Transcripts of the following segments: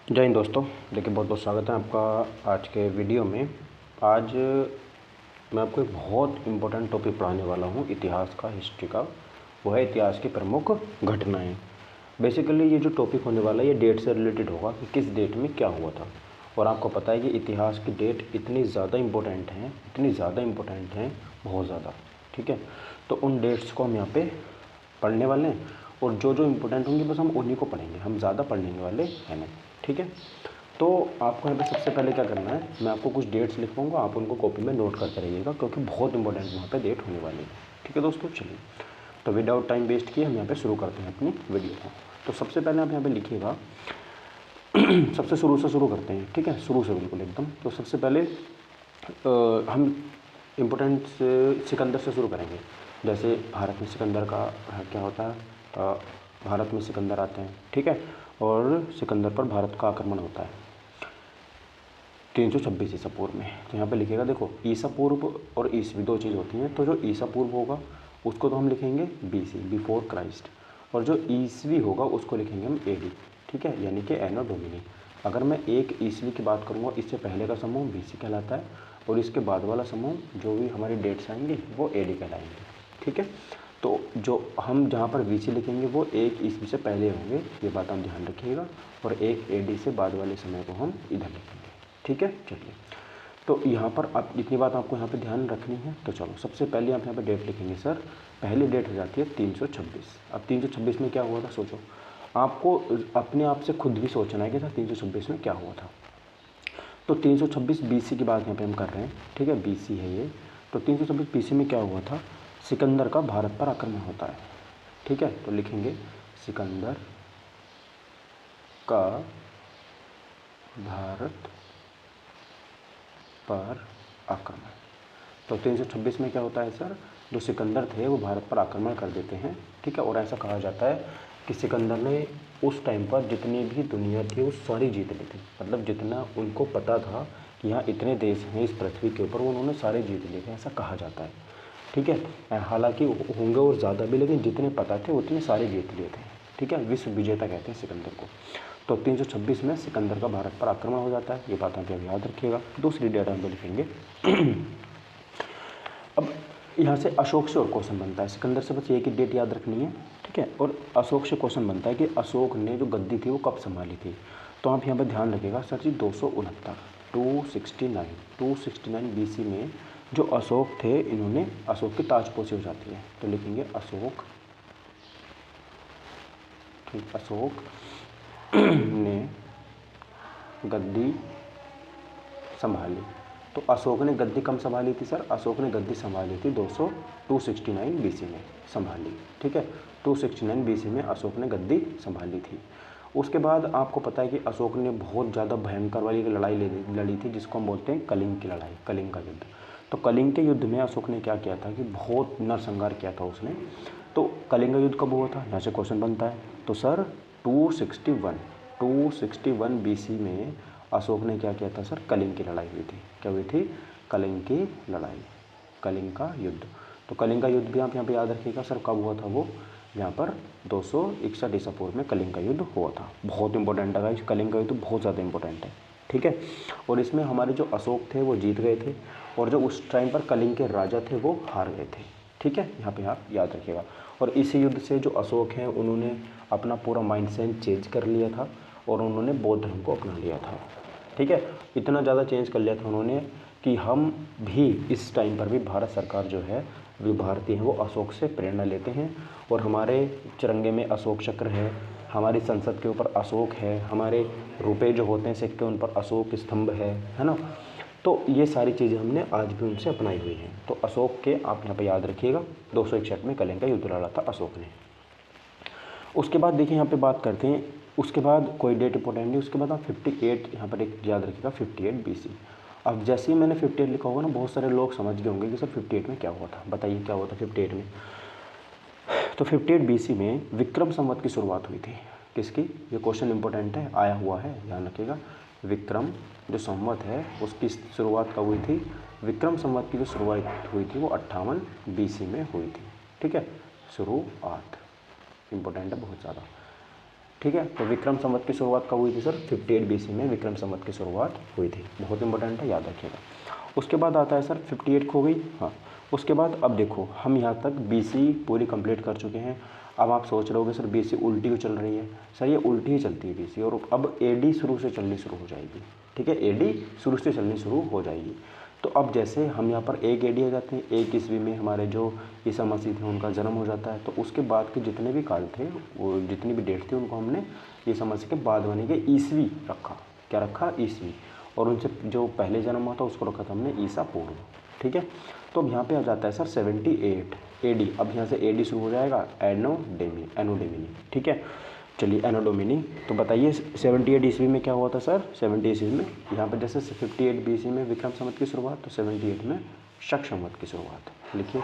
जय हिंद दोस्तों। देखिए, बहुत बहुत स्वागत है आपका आज के वीडियो में। आज मैं आपको एक बहुत इम्पोर्टेंट टॉपिक पढ़ाने वाला हूँ, इतिहास का, हिस्ट्री का। वो है इतिहास की प्रमुख घटनाएं। बेसिकली ये जो टॉपिक होने वाला है ये डेट से रिलेटेड होगा कि किस डेट में क्या हुआ था। और आपको पता है कि इतिहास की डेट इतनी ज़्यादा इम्पोर्टेंट हैं, इतनी ज़्यादा इम्पोर्टेंट हैं, बहुत ज़्यादा। ठीक है, तो उन डेट्स को हम यहाँ पे पढ़ने वाले हैं और जो जो इम्पोर्टेंट होंगी बस हम उन्हीं को पढ़ेंगे, हम ज़्यादा पढ़ने वाले हैं नहीं। ठीक है, तो आपको यहाँ पे सबसे पहले क्या करना है, मैं आपको कुछ डेट्स लिखवाऊंगा, आप उनको कॉपी में नोट करते रहिएगा क्योंकि बहुत इंपॉर्टेंट वहाँ पे डेट होने वाली है। ठीक है दोस्तों, चलिए तो विदाउट टाइम वेस्ट किए हम यहाँ पे शुरू करते हैं अपनी वीडियो को। तो सबसे पहले आप यहाँ पे लिखिएगा सबसे शुरू से शुरू करते हैं। ठीक है, शुरू से बिल्कुल एकदम। तो सबसे पहले हम इम्पोर्टेंट सिकंदर से शुरू करेंगे। जैसे भारत में सिकंदर का क्या होता है, भारत में सिकंदर आते हैं। ठीक है, और सिकंदर पर भारत का आक्रमण होता है 326 ईसा पूर्व में। तो यहाँ पे लिखेगा, देखो ईसा पूर्व और ईसवी दो चीज़ होती हैं। तो जो ईसा पूर्व होगा उसको तो हम लिखेंगे बीसी, बिफोर क्राइस्ट, और जो ईसवी होगा उसको लिखेंगे हम एडी। ठीक है, यानी कि एनो डोमिनी। अगर मैं एक ईसवी की बात करूँगा, इससे पहले का समूह बीसी कहलाता है और इसके बाद वाला समूह जो भी हमारी डेट्स आएंगे वो एडी कहलाएंगे। ठीक है, तो जो हम जहाँ पर बीसी लिखेंगे वो एक ईसवी से पहले होंगे, ये बात आप ध्यान रखिएगा, और एक एडी से बाद वाले समय को हम इधर लिखेंगे। ठीक है, चलिए तो यहाँ पर आप इतनी बात आपको यहाँ पे ध्यान रखनी है। तो चलो सबसे पहले आप यहाँ पे डेट लिखेंगे सर। पहली डेट हो जाती है 326। अब 326 में क्या हुआ था सोचो, आपको अपने आप से खुद भी सोचना है कि सर 326 में क्या हुआ था। तो 326 बीसी की बात यहाँ पे हम कर रहे हैं। ठीक है, बीसी है ये। तो 326 बीसी में क्या हुआ था, सिकंदर का भारत पर आक्रमण होता है। ठीक है, तो लिखेंगे सिकंदर का भारत पर आक्रमण। तो 326 में क्या होता है सर, जो सिकंदर थे वो भारत पर आक्रमण कर देते हैं। ठीक है, और ऐसा कहा जाता है कि सिकंदर ने उस टाइम पर जितनी भी दुनिया थी वो सारी जीत ली थी। मतलब जितना उनको पता था कि यहाँ इतने देश हैं इस पृथ्वी के ऊपर, वो उन्होंने सारे जीत लिए थे, ऐसा कहा जाता है। ठीक है, हालांकि होंगे और ज़्यादा भी, लेकिन जितने पता थे उतने सारे जीत लिए थे। ठीक है, विश्व विजेता कहते हैं सिकंदर को। तो 326 में सिकंदर का भारत पर आक्रमण हो जाता है, ये बात आप याद रखिएगा। दूसरी डेट हम लिखेंगे अब यहाँ से अशोक से और क्वेश्चन बनता है, सिकंदर से बस एक ही डेट याद रखनी है। ठीक है, और अशोक से क्वेश्चन बनता है कि अशोक ने जो गद्दी थी वो कब संभाली थी। तो आप यहाँ पर ध्यान रखिएगा सर जी, 269 बीसी में जो अशोक थे, इन्होंने अशोक की ताजपोशी हो जाती है। तो लिखेंगे अशोक, ठीक, अशोक ने गद्दी संभाली। तो अशोक ने गद्दी कम संभाली थी सर, अशोक ने गद्दी संभाली थी 269 बीसी में संभाली। ठीक है, 269 बीसी में अशोक ने गद्दी संभाली थी। उसके बाद आपको पता है कि अशोक ने बहुत ज़्यादा भयंकर वाली लड़ाई लड़ी थी, जिसको हम बोलते हैं कलिंग की लड़ाई, कलिंग का युद्ध। तो कलिंग के युद्ध में अशोक ने क्या किया था कि बहुत नरसंहार किया था उसने। तो कलिंग का युद्ध कब हुआ था, यहाँ से क्वेश्चन बनता है। तो सर 261 बीसी में अशोक ने क्या किया था सर, कलिंग की लड़ाई हुई थी। क्या हुई थी, कलिंग की लड़ाई, कलिंग का युद्ध। तो कलिंग का युद्ध भी आप यहाँ पे याद रखिएगा सर, कब हुआ था वो, यहाँ पर 261 ईसा पूर्व में कलिंग का युद्ध हुआ था। बहुत इंपॉर्टेंट है गाइस, कलिंग का युद्ध बहुत ज़्यादा इंपॉर्टेंट है। ठीक है, और इसमें हमारे जो अशोक थे वो जीत गए थे, और जो उस टाइम पर कलिंग के राजा थे वो हार गए थे। ठीक है, यहाँ पे आप याद रखिएगा। और इस युद्ध से जो अशोक हैं उन्होंने अपना पूरा माइंडसेट चेंज कर लिया था और उन्होंने बौद्ध धर्म को अपना लिया था। ठीक है, इतना ज़्यादा चेंज कर लिया था उन्होंने कि हम भी इस टाइम पर भी भारत सरकार जो है, जो भारतीय हैं वो अशोक से प्रेरणा लेते हैं। और हमारे तिरंगे में अशोक चक्र है, हमारी संसद के ऊपर अशोक है, हमारे रुपए जो होते हैं सिक्के उन पर अशोक स्तंभ है ना। तो ये सारी चीज़ें हमने आज भी उनसे अपनाई हुई हैं। तो अशोक के आप यहाँ पे याद रखिएगा, 261 में कलिंग का युद्ध लड़ा था अशोक ने। उसके बाद देखिए यहाँ पे बात करते हैं, उसके बाद कोई डेट इंपॉर्टेंट नहीं, उसके बाद आप 58 यहाँ पर एक याद रखिएगा, 58 बीसी। अब जैसे ही मैंने 58 लिखा होगा ना, बहुत सारे लोग समझ गए होंगे कि सर 58 में क्या हुआ था, बताइए क्या हुआ था 58 में। तो 58 बीसी में विक्रम संवत की शुरुआत हुई थी। किसकी, ये क्वेश्चन इंपॉर्टेंट है, आया हुआ है, ध्यान रखिएगा। विक्रम जो संवत है उसकी शुरुआत कब हुई थी, विक्रम संवत की जो शुरुआत हुई थी वो 58 बीसी में हुई थी। ठीक है, शुरुआत इंपॉर्टेंट है बहुत ज़्यादा। ठीक है। तो विक्रम संवत की शुरुआत कब हुई थी सर? 58 BC में विक्रम संवत की शुरुआत हुई थी। बहुत इंपॉर्टेंट है, याद रखिएगा। उसके बाद आता है सर 58 हो गई, हाँ। उसके बाद अब देखो हम यहाँ तक BC पूरी कंप्लीट कर चुके हैं। अब आप सोच रहे होगे सर BC उल्टी क्यों चल रही है? सर ये उल्टी ही चलती है BC, और अब AD शुरू से चलनी शुरू हो जाएगी। ठीक है, AD शुरू से चलनी शुरू हो जाएगी। तो अब जैसे हम यहाँ पर 1 AD आ जाते हैं, 1 ईस्वी में हमारे जो ईसा मसीह थे उनका जन्म हो जाता है। तो उसके बाद के जितने भी काल थे, वो जितनी भी डेट थी, उनको हमने ईसा मसीह के बाद बने के ईस्वी रखा। क्या रखा? ईस्वी। और उनसे जो पहले जन्म हुआ था उसको रखा था हमने ईसा पूर्व। ठीक है। तो अब यहाँ पे आ जाता है सर 78 AD। अब यहाँ से AD शुरू हो जाएगा, एनो डोमिनी। ठीक है, चलिए एनो डोमिनी। तो बताइए 78 ईस्वी में क्या हुआ था सर? 70 ईस्वी में यहाँ पर जैसे 58 BC में विक्रम संवत की शुरुआत, तो 78 में शक संवत की शुरुआत। लिखिए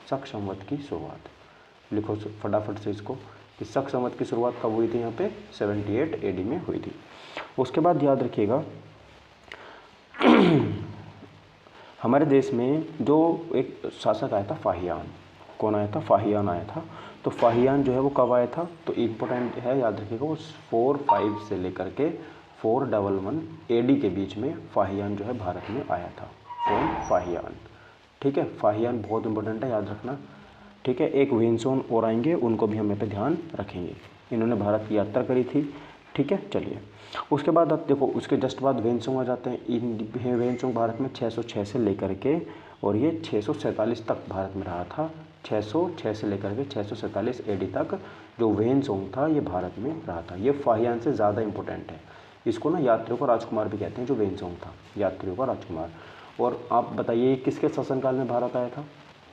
शक संवत की शुरुआत। लिखो फटाफट से इसको कि शक संवत की शुरुआत कब हुई थी? यहाँ पे 78 AD में हुई थी। उसके बाद याद रखिएगा हमारे देश में जो एक शासक आया था फाहियान। कौन आया था? फाहियान आया था। तो फाहियान जो है वो कब आया था? तो इम्पोर्टेंट है, याद रखिएगा, वो 45 से लेकर के 411 AD के बीच में फाहियान जो है भारत में आया था। कौन? फाहियान। ठीक है, फाहियान बहुत इंपॉर्टेंट है, याद रखना। ठीक है, एक वेनसोंग और आएंगे, उनको भी हम यहाँ पे ध्यान रखेंगे। इन्होंने भारत की यात्रा करी थी। ठीक है, चलिए उसके बाद अब देखो, उसके जस्ट बाद वेनसोंग आ जाते हैं। इन वेनसोंग भारत में 606 से लेकर के और ये 647 तक भारत में रहा था। 606 से लेकर के 647 AD तक जो वेनसोंग था ये भारत में रहा था। ये फाहियान से ज़्यादा इंपॉर्टेंट है। इसको ना यात्रियों का राजकुमार भी कहते हैं, जो वेनसोंग था, यात्रियों का राजकुमार। और आप बताइए किसके शासनकाल में भारत आया था?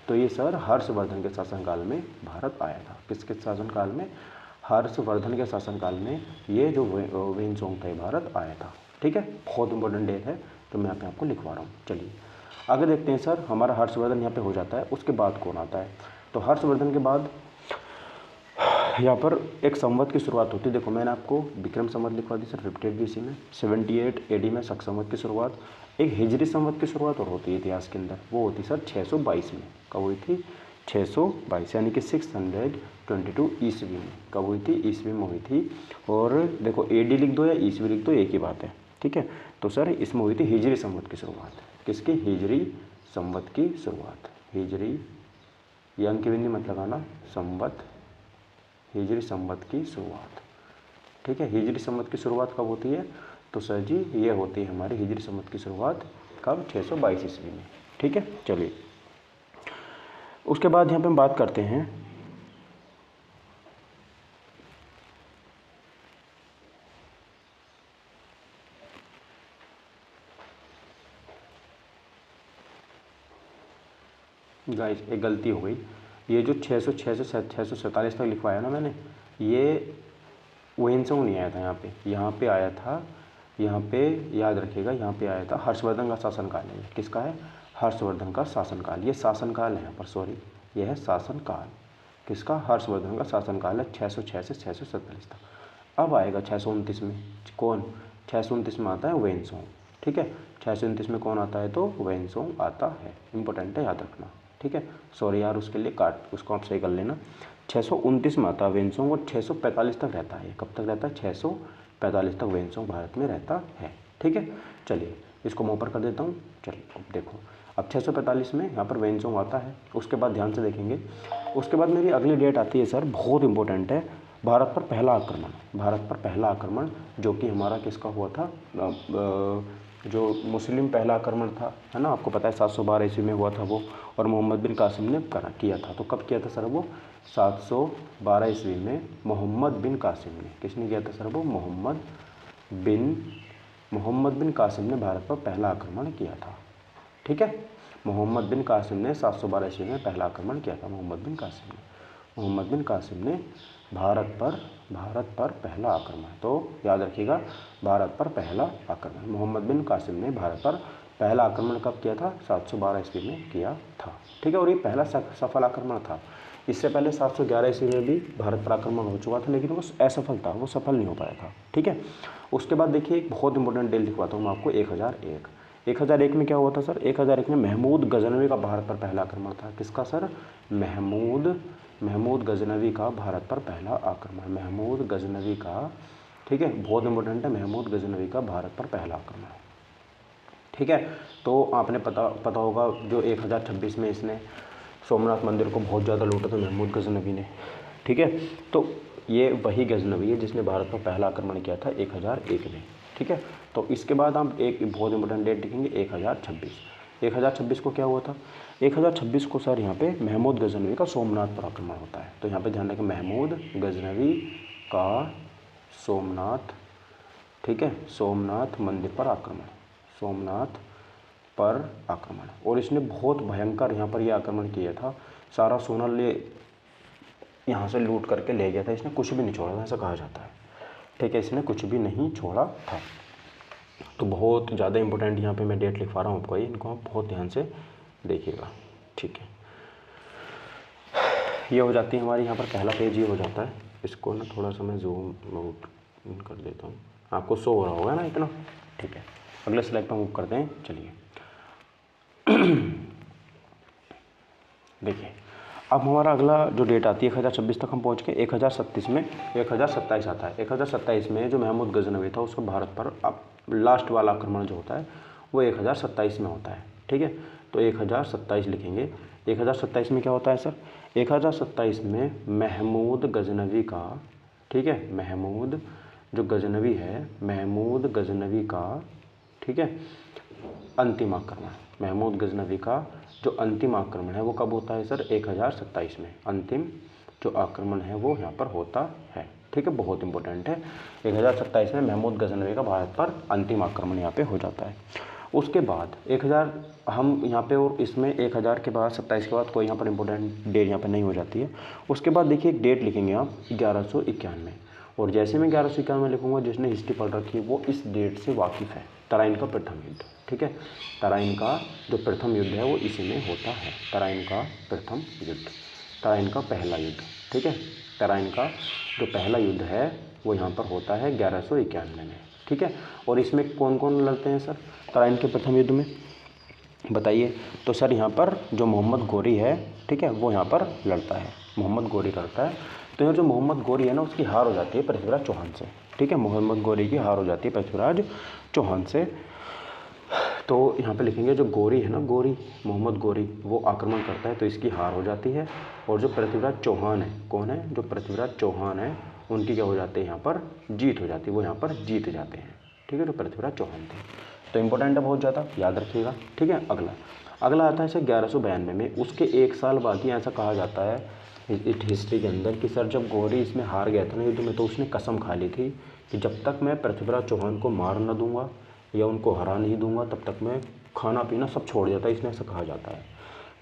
तो ये सर हर्षवर्धन के शासनकाल में भारत आया था। किसके शासनकाल में? हर्षवर्धन के शासनकाल में ये जो वेनसोंग था भारत आया था। ठीक है, बहुत इंपॉर्टेंट डेट है, तो मैं यहाँ पे आपको लिखवा रहा हूँ। चलिए आगे देखते हैं सर। हमारा हर्षवर्धन यहाँ पे हो जाता है, उसके बाद कौन आता है? तो हर्षवर्धन के बाद यहाँ पर एक संवत की शुरुआत होती है। देखो मैंने आपको विक्रम संवत लिखवा दी सर 58 BC में, 78 AD में शक संवत की शुरुआत। एक हिजरी संवत की शुरुआत और होती है इतिहास के अंदर, वो होती सर 622 में। कब हुई थी? 622 यानी कि 622 ईस्वी में। कब हुई थी? ईस्वी में हुई थी। और देखो AD लिख दो या ईस्वी लिख दो, एक ही बात है। ठीक है, तो सर इसमें हुई थी हिजरी संवत की शुरुआत। किसकी? हिजरी संवत की शुरुआत। हिजरी, ये अंक बिंदी मत लगाना, संवत, हिजरी संवत की शुरुआत। ठीक है, हिजरी संवत की शुरुआत कब होती है? तो सर जी ये होती है हमारी हिजरी संवत की शुरुआत कब? 622 ईस्वी में। ठीक है, चलिए उसके बाद यहाँ पे हम बात करते हैं गाइस, एक गलती हो गई। ये जो 606 से 647 तक लिखवाया ना मैंने, ये वेनसोंग नहीं आया था यहाँ पे आया था। यहाँ पे याद रखिएगा, यहाँ पे आया था हर्षवर्धन का शासनकाल है। किसका है? हर्षवर्धन का शासनकाल। ये शासनकाल है यहाँ पर, सॉरी, ये है शासनकाल। किसका? हर्षवर्धन का शासनकाल है 606 से 647 तक। अब आएगा 629 में। कौन? 629 में आता है वेनसोंग। ठीक है, 629 में कौन आता है? तो वेनसोंग आता है। इंपॉर्टेंट है, याद रखना। ठीक है, सॉरी यार, उसके लिए उसको आप सही कर लेना। 629 में आता है वेनसोंग और 645 तक रहता है। कब तक रहता है? 645 तक वेनसोंग भारत में रहता है। ठीक है, चलिए इसको मैं ऊपर कर देता हूँ। चलिए अब देखो, अब 645 में यहाँ पर वेनसोंग आता है। उसके बाद ध्यान से देखेंगे, उसके बाद मेरी अगली डेट आती है सर, बहुत इंपॉर्टेंट है, भारत पर पहला आक्रमण। भारत पर पहला आक्रमण जो कि हमारा किसका हुआ था? जो मुस्लिम पहला आक्रमण था, है ना, आपको पता है 712 ईस्वी में हुआ था वो, और मोहम्मद बिन कासिम ने किया था। तो कब किया था सर वो? 712 ईस्वी में मोहम्मद बिन कासिम ने। किसने किया था सर वो? मोहम्मद बिन कासिम ने भारत पर पहला आक्रमण किया था। ठीक है, मोहम्मद बिन कासिम ने 712 ईस्वी में पहला आक्रमण किया था। मोहम्मद बिन कासिम ने भारत पर पहला आक्रमण। तो याद रखिएगा, भारत पर पहला आक्रमण मोहम्मद बिन कासिम ने भारत पर पहला आक्रमण कब किया था? 712 ईस्वी में किया था। ठीक है, और ये पहला सफल आक्रमण था। इससे पहले 711 ईस्वी में भी भारत पर आक्रमण हो चुका था, लेकिन वो असफल था, वो सफल नहीं हो पाया था। ठीक है, उसके बाद देखिए एक बहुत इंपॉर्टेंट डेट लिखवाता हूँ मैं आपको, 1001 में क्या हुआ था सर? 1001 में महमूद गजनवी का भारत पर पहला आक्रमण था। किसका सर? महमूद महमूद गजनवी का भारत पर पहला आक्रमण, महमूद गजनवी का, ठीक है, बहुत इंपॉर्टेंट है, महमूद गजनवी का भारत पर पहला आक्रमण, ठीक है। तो आपने पता होगा जो 1026 में इसने सोमनाथ मंदिर को बहुत ज़्यादा लूटा था महमूद गजनवी ने, ठीक है। तो ये वही गजनवी है जिसने भारत पर पहला आक्रमण किया था 1001 में, ठीक है। तो इसके बाद हम एक बहुत इंपॉर्टेंट डेट लिखेंगे 1026। 1026 को क्या हुआ था? 1026 को सर यहाँ पे महमूद गजनवी का सोमनाथ पर आक्रमण होता है। तो यहाँ पे ध्यान रखें, महमूद गजनवी का सोमनाथ, ठीक है, सोमनाथ मंदिर पर आक्रमण, सोमनाथ पर आक्रमण। और इसने बहुत भयंकर यहाँ पर यह आक्रमण किया था, सारा सोना यहाँ से लूट करके ले गया था, इसने कुछ भी नहीं छोड़ा था, ऐसा कहा जाता है, ठीक है, इसने कुछ भी नहीं छोड़ा था। तो बहुत ज़्यादा इंपॉर्टेंट यहाँ पे मैं डेट लिखवा रहा हूँ आपको, इनको आप बहुत ध्यान से देखिएगा, ठीक है। ये हो जाती है हमारी यहाँ पर पहला पेज, ये हो जाता है। इसको ना थोड़ा सा मैं जूम आउट कर देता हूँ, आपको शो हो रहा होगा ना इतना, ठीक है। अगले स्लाइड पर मूव करते हैं, चलिए। देखिए अब हमारा अगला जो डेट आती है 1026 तक हम पहुँच के 1037 में 1027 आता है। 1027 में जो महमूद गजनवी था उसको भारत पर अब लास्ट वाला आक्रमण जो होता है वो 1027 में होता है, ठीक है। तो 1027 लिखेंगे। 1027 में क्या होता है सर? 1027 में महमूद गजनवी का, ठीक है, महमूद जो गजनवी है, महमूद गजनवी का, ठीक है, अंतिम आक्रमण, महमूद गजनवी का जो अंतिम आक्रमण है वो कब होता है सर? 1027 में अंतिम जो आक्रमण है वो यहाँ पर होता है, ठीक है, बहुत इंपॉर्टेंट है। 1027 में महमूद गजनवी का भारत पर अंतिम आक्रमण यहाँ पे हो जाता है। उसके बाद 1000 हम यहाँ पे, और इसमें 1000 के बाद 27 के बाद कोई यहाँ पर इंपॉर्टेंट डेट यहाँ पर नहीं हो जाती है। उसके बाद देखिए एक डेट लिखेंगे आप 1191, और जैसे मैं 1191 लिखूँगा, जिसने हिस्ट्री पढ़ रखी है वो इस डेट से वाकिफ़ है, तराइन का प्रथम युद्ध, ठीक है। तराइन का जो प्रथम युद्ध है वो इसी में होता है, तराइन का प्रथम युद्ध, तराइन का पहला युद्ध, ठीक है। तराइन का जो पहला युद्ध है वो यहाँ पर होता है 1191 में, ठीक है। और इसमें कौन कौन लड़ते हैं सर तराइन के प्रथम युद्ध में, बताइए? तो सर यहाँ पर जो मोहम्मद गोरी है, ठीक है, वो यहाँ पर लड़ता है, मोहम्मद गोरी लड़ता है। तो यहाँ जो मोहम्मद गोरी है ना, उसकी हार हो जाती है पृथ्वीराज चौहान से, ठीक है, मोहम्मद गोरी की हार हो जाती है पृथ्वीराज चौहान से। तो यहाँ पे लिखेंगे जो गोरी है ना, गोरी, मोहम्मद गोरी, वो आक्रमण करता है तो इसकी हार हो जाती है। और जो पृथ्वीराज चौहान है, कौन है? जो पृथ्वीराज चौहान है, उनकी क्या हो जाती है? यहाँ पर जीत हो जाती है, वो यहाँ पर जीत जाते हैं, ठीक है, जो पृथ्वीराज चौहान थे। तो इंपॉर्टेंट है बहुत ज़्यादा, याद रखिएगा, ठीक है। अगला आता है सर 1192 में, उसके एक साल बाद ही ऐसा कहा जाता है हिस्ट्री के अंदर कि सर जब गोरी इसमें हार गया था ना युद्ध में, तो उसने कसम खा ली थी कि जब तक मैं पृथ्वीराज चौहान को मार न दूंगा या उनको हरा नहीं दूंगा तब तक मैं खाना पीना सब छोड़ देता, इसने ऐसा कहा जाता है,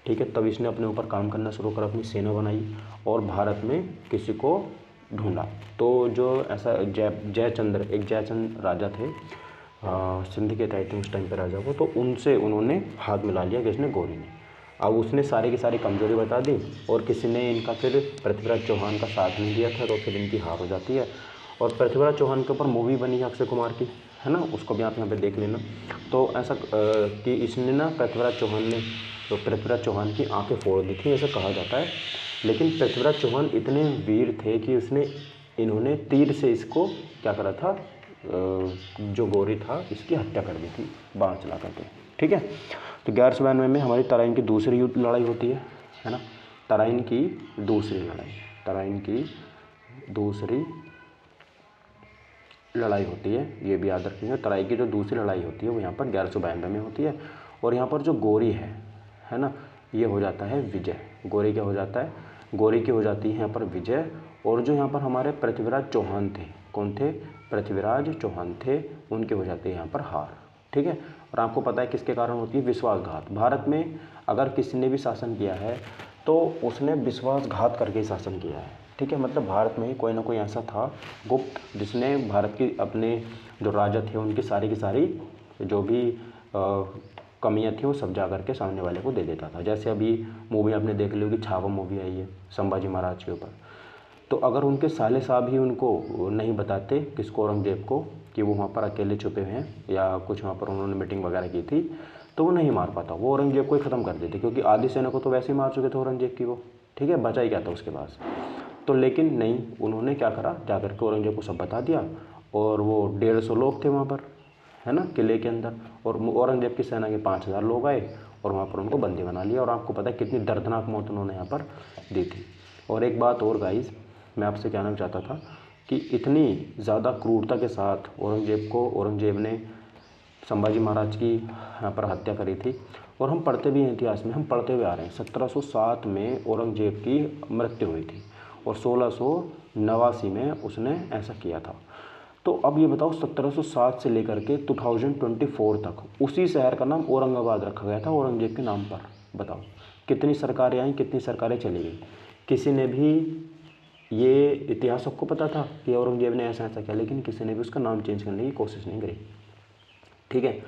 ठीक है। तब इसने अपने ऊपर काम करना शुरू कर अपनी सेना बनाई और भारत में किसी को ढूंढा। तो जो ऐसा जयचंद्र, एक जयचंद्र राजा थे, सिंध के थे उस टाइम पे राजा को, तो उनसे उन्होंने हाथ मिला लिया किसने? गोरी ने। अब उसने सारी की सारी कमजोरी बता दी और किसी ने इनका फिर पृथ्वीराज चौहान का साथ नहीं दिया था, तो फिर इनकी हार हो जाती है। और पृथ्वीराज चौहान के ऊपर मूवी बनी है अक्षय कुमार की, है ना, उसको भी आप यहाँ पे देख लेना। तो ऐसा कि इसने ना पृथ्वीराज चौहान ने तो पृथ्वीराज चौहान की आंखें फोड़ दी थी, ऐसा कहा जाता है। लेकिन पृथ्वीराज चौहान इतने वीर थे कि इन्होंने तीर से इसको क्या करा था, जो गोरी था इसकी हत्या कर दी थी बाण चला करके, ठीक है। तो 1192 में हमारी तराइन की दूसरी लड़ाई होती है ना, तराइन की दूसरी लड़ाई, तराइन की दूसरी लड़ाई होती है, ये भी याद रखेंगे। तराइन की जो दूसरी लड़ाई होती है वो यहाँ पर 1192 में होती है। और यहाँ पर जो गोरी है ना, ये हो जाता है विजय। गोरी क्या हो जाता है? गोरी की हो जाती है यहाँ पर विजय। और जो यहाँ पर हमारे पृथ्वीराज चौहान थे, कौन थे? पृथ्वीराज चौहान थे, उनके हो जाती है यहाँ पर हार, ठीक है। और आपको पता है किसके कारण होती है? विश्वासघात। भारत में अगर किसी ने भी शासन किया है तो उसने विश्वासघात करके ही शासन किया है, ठीक है। मतलब भारत में कोई ना कोई ऐसा था गुप्त, जिसने भारत की अपने जो राजा थे उनकी सारी की सारी जो भी कमियां थी वो सब जा करके सामने वाले को दे देता था। जैसे अभी मूवी आपने देख ली होगी, छावा मूवी आई है संभाजी महाराज के ऊपर। तो अगर उनके साले साहब ही उनको नहीं बताते, किसको? औरंगजेब को, कि वो वहाँ पर अकेले छुपे हुए हैं या कुछ वहाँ पर उन्होंने मीटिंग वगैरह की थी, तो वो नहीं मार पाता, वो औरंगजेब को ही ख़त्म कर देते, क्योंकि आधी सेना को तो वैसे ही मार चुके थे औरंगजेब की वो, ठीक है, बचा ही क्या था उसके पास। तो लेकिन नहीं, उन्होंने क्या करा, जाकर के औरंगजेब को सब बता दिया, और वो 150 लोग थे वहाँ पर, है ना, किले के अंदर, और औरंगजेब की सेना के 5000 लोग आए और वहाँ पर उनको बंदी बना लिया। और आपको पता है कितनी दर्दनाक मौत उन्होंने यहाँ पर दी थी। और एक बात और गाइस, मैं आपसे कहना चाहता था कि इतनी ज़्यादा क्रूरता के साथ औरंगजेब ने संभाजी महाराज की यहाँ पर हत्या करी थी। और हम पढ़ते भी हैं इतिहास में, हम पढ़ते हुए आ रहे हैं 1707 में औरंगजेब की मृत्यु हुई थी और 1689 में उसने ऐसा किया था। तो अब ये बताओ 1707 से लेकर के 2024 तक उसी शहर का नाम औरंगाबाद रखा गया था औरंगजेब के नाम पर। बताओ कितनी सरकारें आई, कितनी सरकारें चली गई, किसी ने भी ये इतिहास सबको पता था कि औरंगजेब ने ऐसा ऐसा किया, लेकिन किसी ने भी उसका नाम चेंज करने की कोशिश नहीं करी। ठीक है,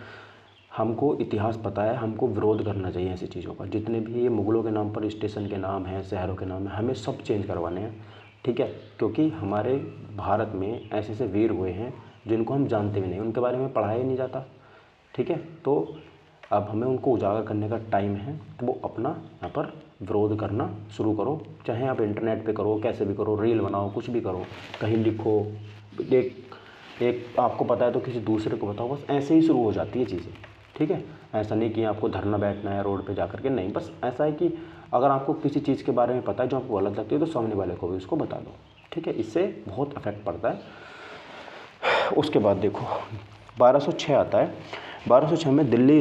हमको इतिहास पता है, हमको विरोध करना चाहिए ऐसी चीज़ों का। जितने भी ये मुगलों के नाम पर स्टेशन के नाम हैं, शहरों के नाम हैं, हमें सब चेंज करवाने हैं। ठीक है, क्योंकि हमारे भारत में ऐसे ऐसे वीर हुए हैं जिनको हम जानते भी नहीं, उनके बारे में पढ़ाया ही नहीं जाता। ठीक है, तो अब हमें उनको उजागर करने का टाइम है, तो वो अपना यहाँ पर विरोध करना शुरू करो। चाहे आप इंटरनेट पे करो, कैसे भी करो, रील बनाओ, कुछ भी करो, कहीं लिखो, एक आपको पता है तो किसी दूसरे को बताओ, बस ऐसे ही शुरू हो जाती है चीज़ें। ठीक है, ऐसा नहीं कि आपको धरना बैठना है रोड पे जाकर के, नहीं, बस ऐसा है कि अगर आपको किसी चीज़ के बारे में पता है जो आपको गलत लगती है तो सामने वाले को भी उसको बता दो। ठीक है, इससे बहुत इफेक्ट पड़ता है। उसके बाद देखो 1206 आता है। 1206 में दिल्ली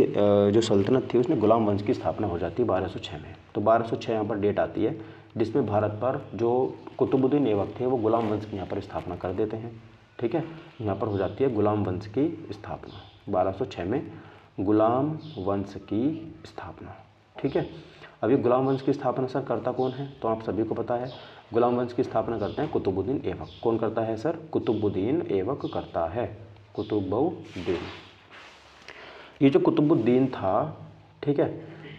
जो सल्तनत थी उसमें गुलाम वंश की स्थापना हो जाती है 1206 में। तो 1206 यहाँ पर डेट आती है जिसमें भारत पर जो कुतुबुद्दीन ऐबक थे वो गुलाम वंश की यहाँ पर स्थापना कर देते हैं। ठीक है, यहाँ पर हो जाती है गुलाम वंश की स्थापना 1206 में, गुलाम वंश की स्थापना। ठीक है, अभी गुलाम वंश की स्थापना सर करता कौन है, तो आप सभी को पता है, गुलाम वंश की स्थापना करते हैं कुतुबुद्दीन ऐबक। कौन करता है सर, कुतुबुद्दीन ऐबक करता है, कुतुबुद्दीन। ये जो कुतुबुद्दीन था, ठीक है,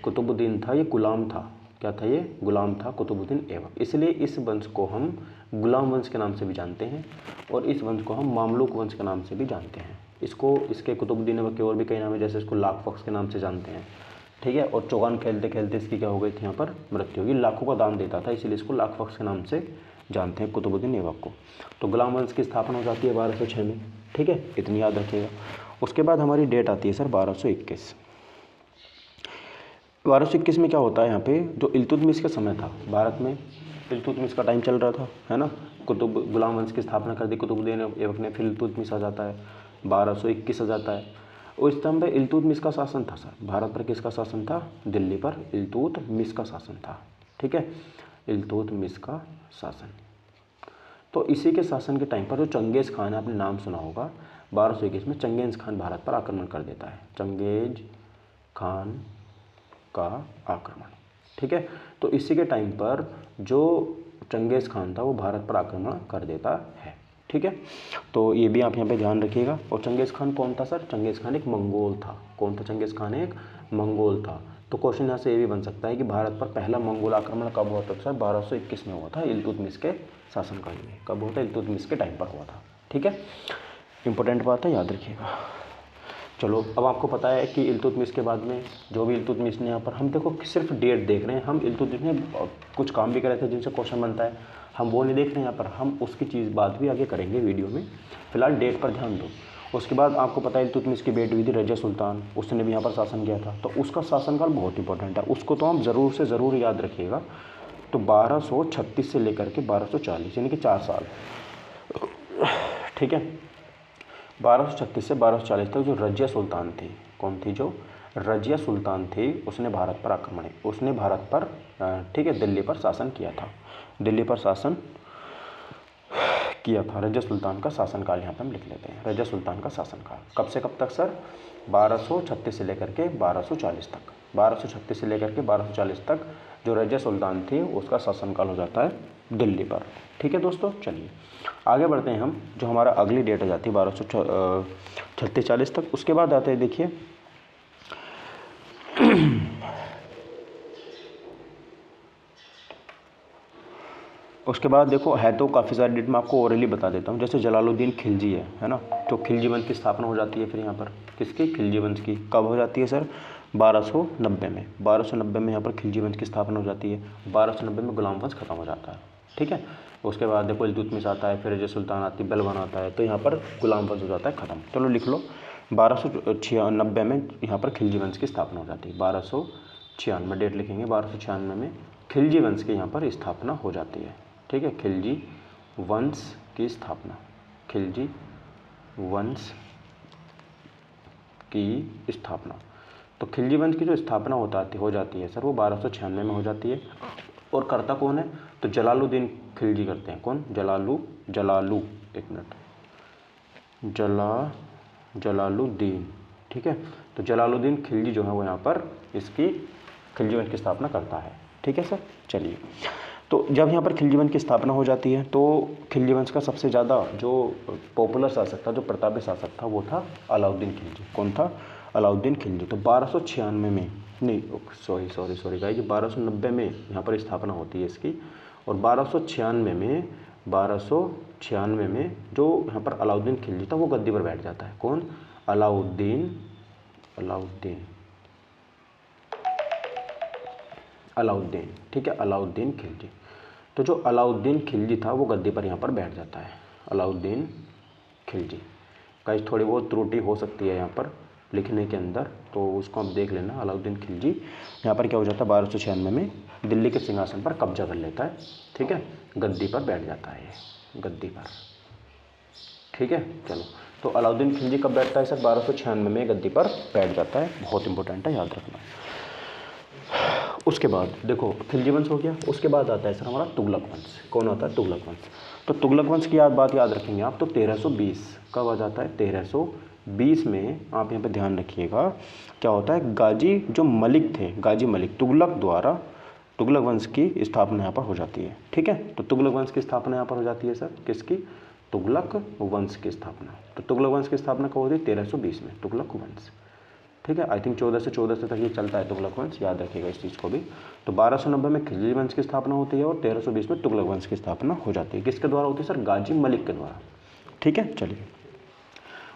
कुतुबुद्दीन था, ये गुलाम था। क्या था ये, गुलाम था कुतुबुद्दीन ऐबक। इसलिए इस वंश को हम गुलाम वंश के नाम से भी जानते हैं और इस वंश को हम मामलुक वंश के नाम से भी जानते हैं। इसको, इसके कुतुबुद्दीन ऐबक के और भी कई नाम है, जैसे इसको लाख बख्श के नाम से जानते हैं। ठीक है, और चौगान खेलते खेलते इसकी क्या हो गई थी, यहाँ पर मृत्यु होगी। लाखों का दान देता था, इसीलिए इसको लाख बख्श के नाम से जानते हैं कुतुबुद्दीन ऐबक को। तो गुलाम वंश की स्थापना हो जाती है 1206 में। ठीक है, इतनी याद रखिएगा। उसके बाद हमारी डेट आती है सर 1221। 1221 में क्या होता है, यहाँ पे जो इल्तुतमिश का समय था भारत में, इल्तुतमिश का टाइम चल रहा था, है ना, गुलाम वंश की स्थापना कर दी कुतुबुद्दीन ऐबक ने, फिर इल्तुतमिश आ जाता है, 1221 आ जाता है। उस टाइम पे इल्तुतमिश का शासन था सर, भारत पर किसका शासन था, दिल्ली पर इल्तुतमिश का शासन था। ठीक है, इल्तुतमिश का शासन। तो इसी के शासन के टाइम पर जो चंगेज़ खान है, आपने नाम सुना होगा, 1221 में चंगेज़ खान भारत पर आक्रमण कर देता है, चंगेज़ खान का आक्रमण। ठीक है, तो इसी के टाइम पर जो चंगेज़ खान था वो भारत पर आक्रमण कर देता है। ठीक है, तो ये भी आप यहाँ पे ध्यान रखिएगा। और चंगेज़ खान कौन था सर, चंगेज़ खान एक मंगोल था। कौन था चंगेज़ खान, एक मंगोल था। तो क्वेश्चन यहाँ से ये भी बन सकता है कि भारत पर पहला मंगोल आक्रमण कब हुआ था सर, 1221 में हुआ था, इल्तुतमिश के शासनकाल में। कब हुआ था, इल्तुतमिश के टाइम पर हुआ था। ठीक है, इंपॉर्टेंट बात है, याद रखिएगा। चलो, अब आपको पता है कि इल्तुतमिश के बाद में जो भी इल्तुतमिश ने यहाँ पर, हम देखो सिर्फ डेट देख रहे हैं, हम इल्तुतमिश ने कुछ काम भी करे थे जिनसे क्वेश्चन बनता है, हम वो नहीं देख रहे हैं यहाँ पर, हम उसकी चीज़ बात भी आगे करेंगे वीडियो में, फिलहाल डेट पर ध्यान दो। उसके बाद आपको पता है इल्तुतमिश की बेटी हुई थी रजिया सुल्तान, उसने भी यहाँ पर शासन किया था, तो उसका शासनकाल बहुत इंपॉर्टेंट है, उसको तो आप ज़रूर से ज़रूर याद रखिएगा। तो 1236 से लेकर के 1240 यानी कि 4 साल। ठीक है, 1236 से 1240 तक जो रजिया सुल्तान थी, कौन थी, जो रजिया सुल्तान थी, उसने भारत पर आक्रमण, उसने भारत पर, ठीक है, दिल्ली पर शासन किया था, दिल्ली पर शासन किया था। रजिया सुल्तान का शासनकाल यहाँ पर हम लिख लेते हैं, रजिया सुल्तान का शासनकाल कब से कब तक सर, 1236 से लेकर के 1240 तक। 1236 से लेकर के 1240 तक जो रजिया सुल्तान थी उसका शासनकाल हो जाता है दिल्ली पर। ठीक है दोस्तों, चलिए आगे बढ़ते हैं हम। जो हमारा अगली डेट आ जाती है 1236-40 तक। उसके बाद आते हैं, देखिए उसके बाद देखो है तो काफ़ी सारी डेट मैं आपको ओरली बता देता हूँ। जैसे जलालुद्दीन खिलजी है ना, तो खिलजी वंश की स्थापना हो जाती है फिर यहाँ पर, किसकी, खिलजी वंश की। कब हो जाती है सर, 1290 में 1290 में यहाँ पर खिलजी वंश की स्थापना हो जाती है। 1290 में गुलाम वंश खत्म हो जाता है, ठीक है। उसके बाद देखो इल्तुतमिश आता है, फिर जो सुल्तान आती है, बलबन आता है, तो यहाँ पर गुलाम वंश हो जाता है खत्म। चलो लिख लो, 1296 में यहाँ पर खिलजी वंश की स्थापना हो जाती है। 1296 डेट लिखेंगे, 1296 में खिलजी वंश की यहाँ पर स्थापना हो जाती है, ठीक है। खिलजी वंश की स्थापना, खिलजी वंश की स्थापना। तो खिलजी वंश की जो स्थापना हो जाती है सर, वो 1296 में हो जाती है। और करता कौन है? तो जलालुद्दीन खिलजी करते हैं। कौन? जलालू एक मिनट, जलालुद्दीन, ठीक है। तो जलालुद्दीन खिलजी जो है वो यहाँ पर इसकी खिलजी वंश की स्थापना करता है, ठीक है सर। चलिए, तो जब यहाँ पर खिलजी वंश की स्थापना हो जाती है तो खिलजी वंश का सबसे ज़्यादा जो पॉपुलर शासक था, जो प्रतापी शासक था, वो था अलाउद्दीन खिलजी। कौन था? अलाउद्दीन खिलजी। तो 1296 में नहीं, सॉरी गाइस, 1290 में यहाँ पर स्थापना होती है इसकी। और 1296 में जो यहाँ पर अलाउद्दीन खिलजी था वो गद्दी पर बैठ जाता है। कौन? अलाउद्दीन, ठीक है, अलाउद्दीन खिलजी। तो जो अलाउद्दीन खिलजी था वो गद्दी पर यहाँ पर बैठ जाता है, अलाउद्दीन खिलजी। गाइस थोड़ी बहुत त्रुटि हो सकती है यहाँ पर लिखने के अंदर, तो उसको आप देख लेना। अलाउद्दीन खिलजी यहाँ पर क्या हो जाता है, 1296 में दिल्ली के सिंहासन पर कब्जा कर लेता है, ठीक है, गद्दी पर बैठ जाता है, ये गद्दी पर, ठीक है। चलो, तो अलाउद्दीन खिलजी कब बैठता है सर? 1296 में गद्दी पर बैठ जाता है, बहुत इंपॉर्टेंट है, याद रखना। उसके बाद देखो खिलजी वंश हो गया, उसके बाद आता है सर हमारा तुगलक वंश। कौन आता है? तुगलक वंश। तो तुगलक वंश की बात याद रखेंगे आप, तो 1320 कब आ जाता है? 1320 में आप यहाँ पे ध्यान रखिएगा क्या होता है, गाजी जो मलिक थे, गाजी मलिक तुगलक द्वारा तुगलक वंश की स्थापना यहाँ पर हो जाती है, ठीक है। तो तुगलक वंश की स्थापना यहाँ पर हो जाती है सर, किसकी? तुगलक वंश की स्थापना। तो तुगलक वंश की स्थापना कब होती है? 1320 में तुगलक वंश, ठीक है। आई थिंक 1414 तक ये चलता है तुगलक वंश, याद रखिएगा इस चीज़ को भी। तो 1290 में खिलजी वंश की स्थापना होती है और 1320 में तुगलक वंश की स्थापना हो जाती है। किसके द्वारा होती है सर? गाजी मलिक के द्वारा, ठीक है। चलिए,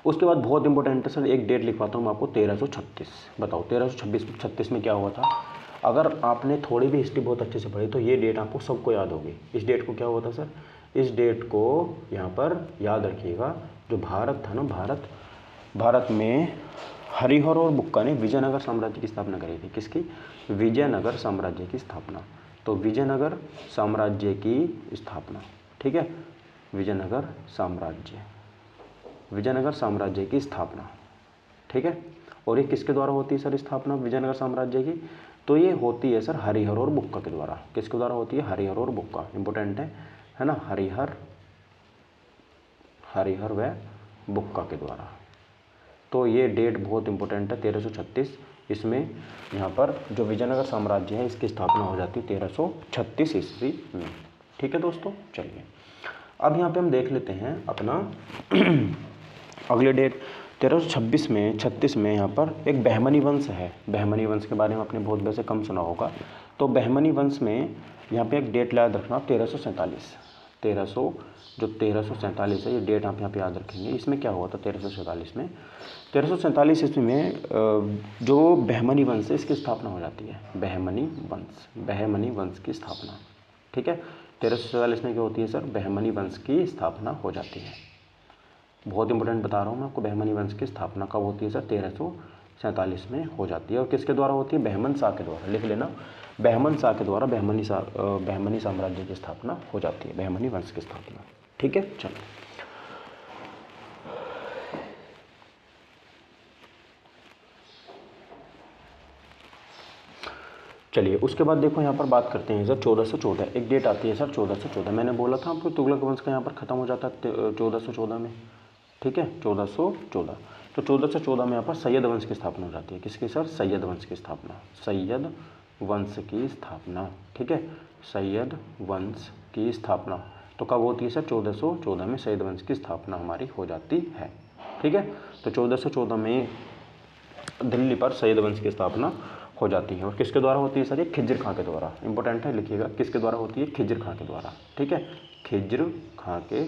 उसके बाद बहुत इंपॉर्टेंट है सर, एक डेट लिखवाता हूँ मैं आपको, 1336। बताओ 1336 में क्या हुआ था? अगर आपने थोड़ी भी हिस्ट्री बहुत अच्छे से पढ़ी तो ये डेट आपको सबको याद होगी। इस डेट को क्या हुआ था सर? इस डेट को यहाँ पर याद रखिएगा, जो भारत था ना, भारत में हरिहर और बुक्का ने विजयनगर साम्राज्य की स्थापना करी थी। किसकी? विजयनगर साम्राज्य की स्थापना। तो विजयनगर साम्राज्य की स्थापना, ठीक है, विजयनगर साम्राज्य की स्थापना, ठीक है। और ये किसके द्वारा होती है सर स्थापना विजयनगर साम्राज्य की? तो ये होती है सर हरिहर और बुक्का के द्वारा। किसके द्वारा होती है? हरिहर और बुक्का, इंपॉर्टेंट है ना, हरिहर व बुक्का के द्वारा। तो ये डेट बहुत इंपॉर्टेंट है, 1336। इसमें यहाँ पर जो विजयनगर साम्राज्य है इसकी स्थापना हो जाती है 1336 ईस्वी में, ठीक है दोस्तों। चलिए, अब यहाँ पे हम देख लेते हैं अपना अगले डेट 1336 में यहाँ पर एक बहमनी वंश है। बहमनी वंश के बारे में आपने बहुत वैसे कम सुना होगा। तो बहमनी वंश में यहाँ पे एक डेट याद रखना, 1347 है ये डेट आप यहाँ पे याद रखेंगे। इसमें क्या हुआ था 1347 में? 1347 ईस्वी में जो बहमनी वंश है इसकी स्थापना हो जाती है, बहमनी वंश की स्थापना, ठीक है। 1347 में क्या होती है सर? बहमनी वंश की स्थापना हो जाती है। बहुत इंपॉर्टेंट बता रहा हूँ मैं आपको, बहमनी वंश की स्थापना कब होती है सर? 1347 में हो जाती है। और किसके द्वारा होती है? बहमन शाह के द्वारा, लिख लेना, बहमन शाह के द्वारा बहमनी साम्राज्य की स्थापना हो जाती है, बहमनी वंश की स्थापना, ठीक है। चलो, चलिए उसके बाद देखो यहाँ पर बात करते हैं सर 1414। एक डेट आती है सर 1414। मैंने बोला था आपको तुगलक वंश का यहाँ पर ख़त्म हो जाता है 1414 में, ठीक है, 1414। तो 1414 में यहाँ पर सैयद वंश की स्थापना हो जाती है। किसकी सर? सैयद वंश की स्थापना, सैयद वंश की स्थापना, ठीक है, सैयद वंश की स्थापना। तो कब होती है सर? 1414 में सैयद वंश की स्थापना हमारी हो जाती है, ठीक है। तो 1414 में दिल्ली पर सैयद वंश की स्थापना हो जाती है। और किसके द्वारा होती है सर? ये खिज्र खां के द्वारा, इंपॉर्टेंट है, लिखिएगा, किसके द्वारा होती है? खिज्र खां के द्वारा, ठीक है, खिज्र खां के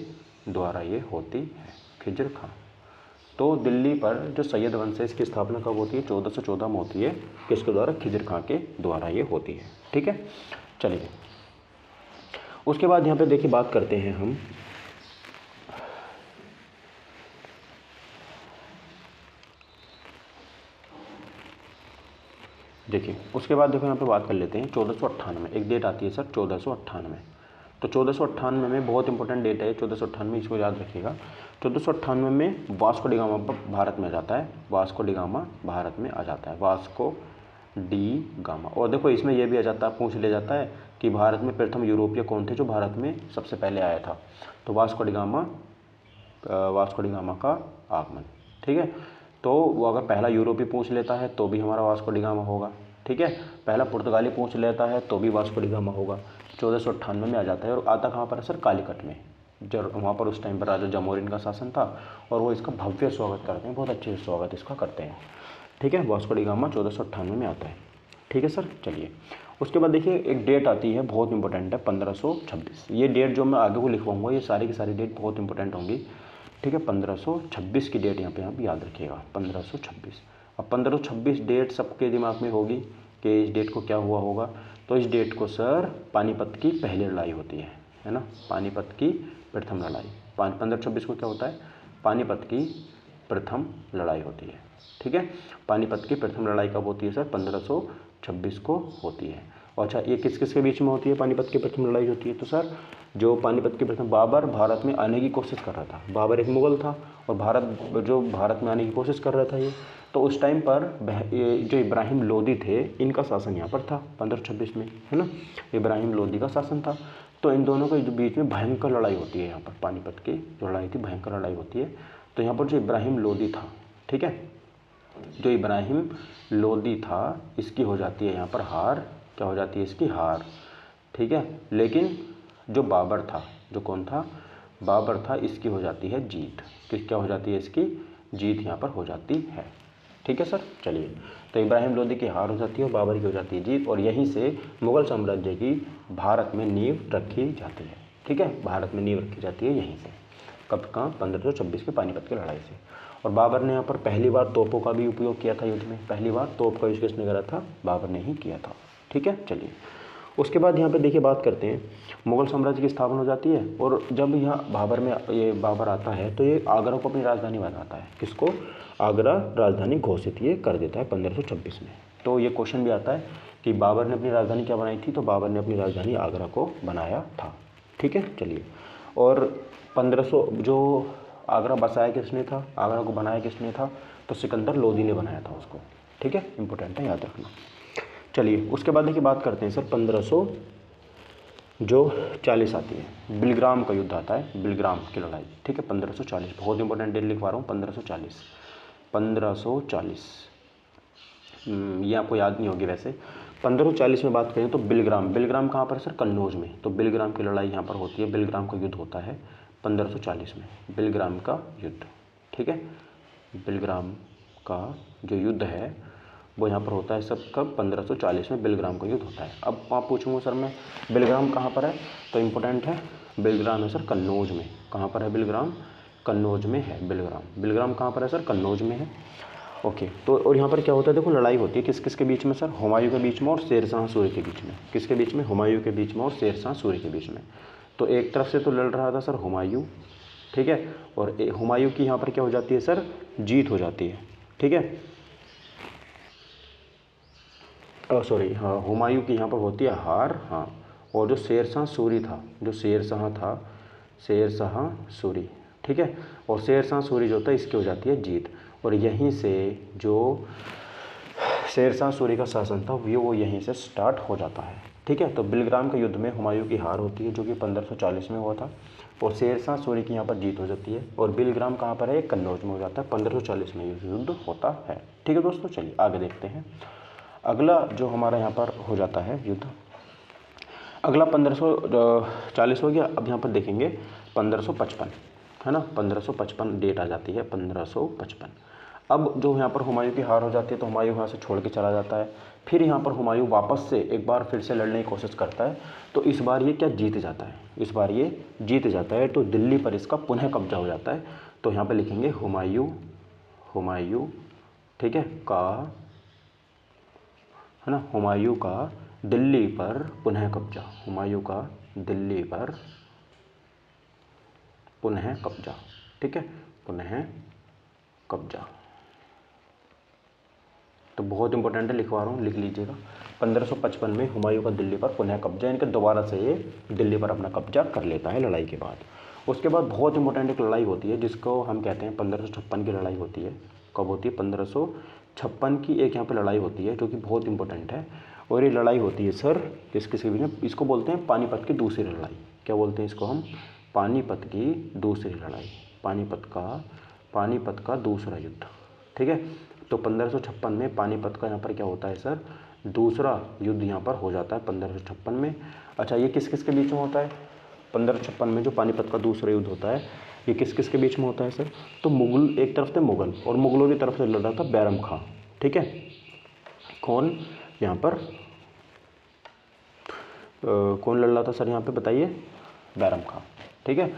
द्वारा ये होती है, खिज्र खां, तो दिल्ली पर जो सैयद वंश है इसकी स्थापना कब होती है? 1414 में होती है। किसके द्वारा? खिज़र खां के द्वारा ये होती है। ठीक है, चलिए उसके बाद यहाँ पे देखिए बात करते हैं हम देखिए उसके बाद देखो यहाँ पे बात कर लेते हैं 1498 एक डेट आती है सर 1498। तो 1498 में बहुत इंपॉर्टेंट डेट है 1498, इसको याद रखिएगा। 1498 में वास्को डी गामा भारत में आ जाता है। वास्को डी गामा भारत में आ जाता है। Vasco D gamma. और देखो इसमें यह भी आ जाता है, पूछ लिया जाता है कि भारत में प्रथम यूरोपीय कौन थे जो भारत में सबसे पहले आया था? तो वास्को डी गामा का आगमन। ठीक है, तो वो अगर पहला यूरोपीय पूछ लेता है तो भी हमारा वास्को डी गामा होगा। ठीक है, पहला पुर्तगाली पूछ लेता है तो भी वास्को डी गामा होगा। 1498 में आ जाता है और आता कहाँ पर है सर? कालीकट में। जो वहाँ पर उस टाइम पर राजा जमोरिन का शासन था और वो इसका भव्य स्वागत करते हैं, बहुत अच्छे से स्वागत इसका करते हैं। ठीक है, वास्को डी गामा 1498 में आता है। ठीक है सर, चलिए उसके बाद देखिए एक डेट आती है बहुत इंपॉर्टेंट है 1526। ये डेट जो मैं आगे को लिखवाऊंगा ये सारी की सारी डेट बहुत इंपॉर्टेंट होंगी। ठीक है, 1526 की डेट यहाँ पे आप याद रखिएगा 1526। अब 1526 डेट सबके दिमाग में होगी कि इस डेट को क्या हुआ होगा? तो इस डेट को सर पानीपत की पहली लड़ाई होती है ना, पानीपत की प्रथम लड़ाई। 1526 को क्या होता है? पानीपत की प्रथम लड़ाई होती है। ठीक है, पानीपत की प्रथम लड़ाई कब होती है सर? 1526 को होती है। और अच्छा ये किस किस के बीच में होती है पानीपत की प्रथम लड़ाई होती है? तो सर जो पानीपत की प्रथम, बाबर भारत में आने की कोशिश कर रहा था। बाबर एक मुगल था और भारत में आने की कोशिश कर रहा था ये। तो उस टाइम पर जो इब्राहिम लोदी थे इनका शासन यहाँ पर था 1526 में, है ना, इब्राहिम लोदी का शासन था। तो इन दोनों के बीच में भयंकर लड़ाई होती है। यहाँ पर पानीपत की जो लड़ाई थी भयंकर लड़ाई होती है। तो यहाँ पर जो इब्राहिम लोदी था, ठीक है, जो इब्राहिम लोदी था इसकी हो जाती है यहाँ पर हार। क्या हो जाती है इसकी? हार। ठीक है, लेकिन जो बाबर था, जो कौन था? बाबर था, इसकी हो जाती है जीत। क्या हो जाती है इसकी? जीत यहाँ पर हो जाती है। ठीक है सर, चलिए तो इब्राहिम लोदी की हार हो जाती है और बाबर की हो जाती है जीत। और यहीं से मुगल साम्राज्य की भारत में नींव रखी जाती है। ठीक है, भारत में नींव रखी जाती है यहीं से। कब? कहाँ? 1526 के पानीपत की लड़ाई से। और बाबर ने यहाँ पर पहली बार तोपों का भी उपयोग किया था युद्ध में। पहली बार तोप का यूज किसने करा था? बाबर ने ही किया था। ठीक है, चलिए उसके बाद यहाँ पे देखिए बात करते हैं मुगल साम्राज्य की स्थापना हो जाती है। और जब यहाँ बाबर आता है तो ये आगरा को अपनी राजधानी बनाता है। किसको? आगरा राजधानी घोषित ये कर देता है 1526 में। तो ये क्वेश्चन भी आता है कि बाबर ने अपनी राजधानी क्या बनाई थी? तो बाबर ने अपनी राजधानी आगरा को बनाया था। ठीक है, चलिए और 1500 जो आगरा बसाया किसने था? आगरा को बनाया किसने था? तो सिकंदर लोदी ने बनाया था उसको। ठीक है, इंपॉर्टेंट है, याद रखना। चलिए उसके बाद देखिए बात करते हैं सर 1540 आती है, बिलग्राम का युद्ध आता है, बिलग्राम की लड़ाई। ठीक है, 1540 बहुत इंपॉर्टेंट डेट लिखवा रहा हूँ 1540। ये आपको याद नहीं होगी वैसे। 1540 में बात करें तो बिलग्राम कहाँ पर है सर? कन्नौज में। तो बिलग्राम की लड़ाई यहाँ पर होती है, बिलग्राम का युद्ध होता है 1540 में, बिलग्राम का युद्ध। ठीक है, बिलग्राम का जो युद्ध है वो यहाँ पर होता है सब कब? 1540 में बिलग्राम का युद्ध होता है। अब आप पूछूंगा सर मैं बिलग्राम कहाँ पर है? तो इम्पोर्टेंट है, बिलग्राम है सर कन्नौज में। कहाँ पर है बिलग्राम? कन्नौज में है बिलग्राम कहाँ पर है सर? कन्नौज में है। ओके, तो और यहाँ पर क्या होता है? देखो लड़ाई होती है किस किस के बीच में सर? हुमायूं के बीच में और शेर शाह सूरी के बीच में। किसके बीच में? हुमायूं के बीच में और शेर शाह सूरी के बीच में। तो एक तरफ से तो लड़ रहा था सर हुमायूं, ठीक है, और हुमायूं की यहाँ पर क्या हो जाती है सर? जीत हो जाती है। ठीक है, सॉरी, हाँ, हुमायूं की यहाँ पर होती है हार। हाँ, और जो शेर शाह सूरी था, जो शेर शाह सूरी, ठीक है, और शेर शाह सूरी जो था इसकी हो जाती है जीत। और यहीं से जो शेर शाह सूरी का शासन था वो यहीं से स्टार्ट हो जाता है। ठीक है, तो बिलग्राम के युद्ध में हुमायूं की हार होती है जो कि 1540 में हुआ था, और शेर शाह सूरी की यहाँ पर जीत हो जाती है। और बिलग्राम कहाँ पर है? कन्नौज में हो जाता है। 1540 में युद्ध होता है। ठीक है दोस्तों, चलिए आगे देखते हैं। अगला जो हमारा यहाँ पर हो जाता है युद्ध, अगला 1540 हो गया। अब यहाँ पर देखेंगे 1555, है ना, 1555 डेट आ जाती है 1555। अब जो यहाँ पर हुमायूं की हार हो जाती है तो हुमायूं यहाँ से छोड़ के चला जाता है। फिर यहाँ पर हुमायूं वापस से एक बार फिर से लड़ने की कोशिश करता है। तो इस बार ये क्या जीत जाता है? इस बार ये जीत जाता है, तो दिल्ली पर इसका पुनः कब्जा हो जाता है। तो यहाँ पर लिखेंगे हुमायूं हुमायूं, ठीक है, का, है ना, हुमायूं का दिल्ली पर पुनः कब्जा, हुमायूं का दिल्ली पर पुनः कब्जा, ठीक है, पुनः कब्जा। तो बहुत इंपॉर्टेंट है, लिखवा रहा हूँ, लिख लीजिएगा। 1555 में हुमायूं का दिल्ली पर पुनः कब्जा, इनके दोबारा से ये दिल्ली पर अपना कब्जा कर लेता है लड़ाई के बाद। उसके बाद बहुत इंपॉर्टेंट एक लड़ाई होती है जिसको हम कहते हैं 1556 की लड़ाई होती है। कब होती है? 1556 की एक यहाँ पे लड़ाई होती है जो कि बहुत इंपॉर्टेंट है। और ये लड़ाई होती है सर किसके बीच में? इसको बोलते हैं पानीपत की दूसरी लड़ाई। क्या बोलते हैं इसको हम? पानीपत की दूसरी लड़ाई, पानीपत का दूसरा युद्ध, ठीक है। तो 1556 में पानीपत का यहाँ पर क्या होता है सर? दूसरा युद्ध यहाँ पर हो जाता है 1556 में। अच्छा, ये किस किस के बीच में होता है? 1556 में जो पानीपत का दूसरा युद्ध होता है ये किस किस के बीच में होता है सर? तो मुगल एक तरफ थे मुगल, और मुगलों की तरफ से लड़ रहा था बैरम खां, ठीक है। कौन यहाँ पर कौन लड़ रहा था सर यहाँ पे बताइए? बैरम खां, ठीक है।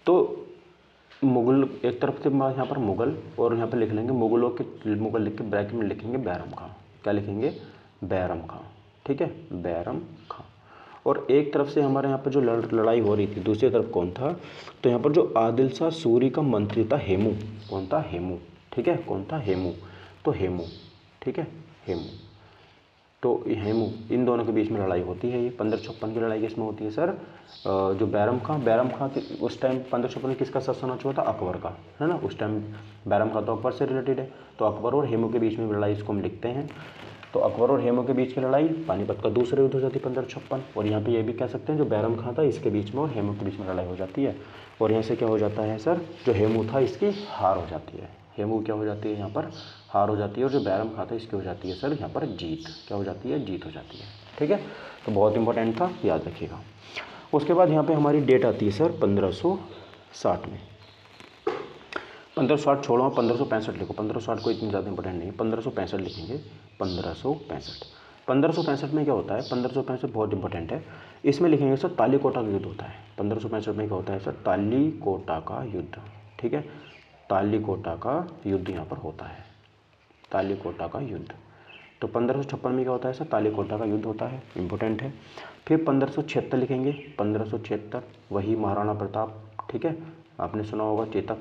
तो मुगल एक तरफ से यहाँ पर मुगल, और यहाँ पर लिख लेंगे मुगल लिख के ब्रैकेट में लिखेंगे बैरम खां। क्या लिखेंगे? बैरम खां, ठीक है, बैरम खां। और एक तरफ से हमारे यहाँ पर जो लड़ाई हो रही थी, दूसरी तरफ कौन था? तो यहाँ पर जो आदिल शाह सूरी का मंत्री था हेमू। कौन था? हेमू, ठीक है। कौन था? हेमू। तो हेमू, ठीक है, हेमू। तो हेमू, इन दोनों के बीच में लड़ाई होती है। ये 1556 की लड़ाई किसमें होती है सर? जो बैरम खां की उस टाइम 1556 में किसका शासन हो चुका था? अकबर का, है ना। उस टाइम बैरम खां तो अकबर से रिलेटेड है। तो अकबर और हेमू के बीच में लड़ाई इसको हम लिखते हैं। तो अकबर और हेमू के बीच की लड़ाई पानीपत का दूसरा युद्ध हो जाती है 1556। और यहाँ पे ये भी कह सकते हैं जो बैरम खां था इसके बीच में और हेमू के बीच में लड़ाई हो जाती है। और यहाँ से क्या हो जाता है सर? जो हेमू था इसकी हार हो जाती है। हेमू क्या हो जाती है? यहाँ पर हार हो जाती है। और जो बैरम खां था इसकी हो जाती है सर यहाँ पर जीत। क्या हो जाती है? जीत हो जाती है, ठीक है। तो बहुत इंपॉर्टेंट था, याद रखिएगा। उसके बाद यहाँ पे हमारी डेट आती है सर 1560 में। 1560 छोड़ो, 1565 लिखो। 1560 को इतनी ज़्यादा इंपॉर्टेंट नहीं है, 1565 लिखेंगे। 1565 में क्या होता है? 1565 बहुत इंपॉर्टेंट है। इसमें लिखेंगे सर तालीकोटा का युद्ध होता है। 1565 में क्या होता है सर? तालीकोटा का युद्ध, ठीक है। तालीकोटा का युद्ध यहाँ पर होता है, तालीकोटा का युद्ध। तो 1556 में क्या होता है सर? तालीकोटा का युद्ध होता है, इंपॉर्टेंट है। फिर 1576 लिखेंगे। 1576 वही महाराणा प्रताप, ठीक है, आपने सुना होगा चेतक।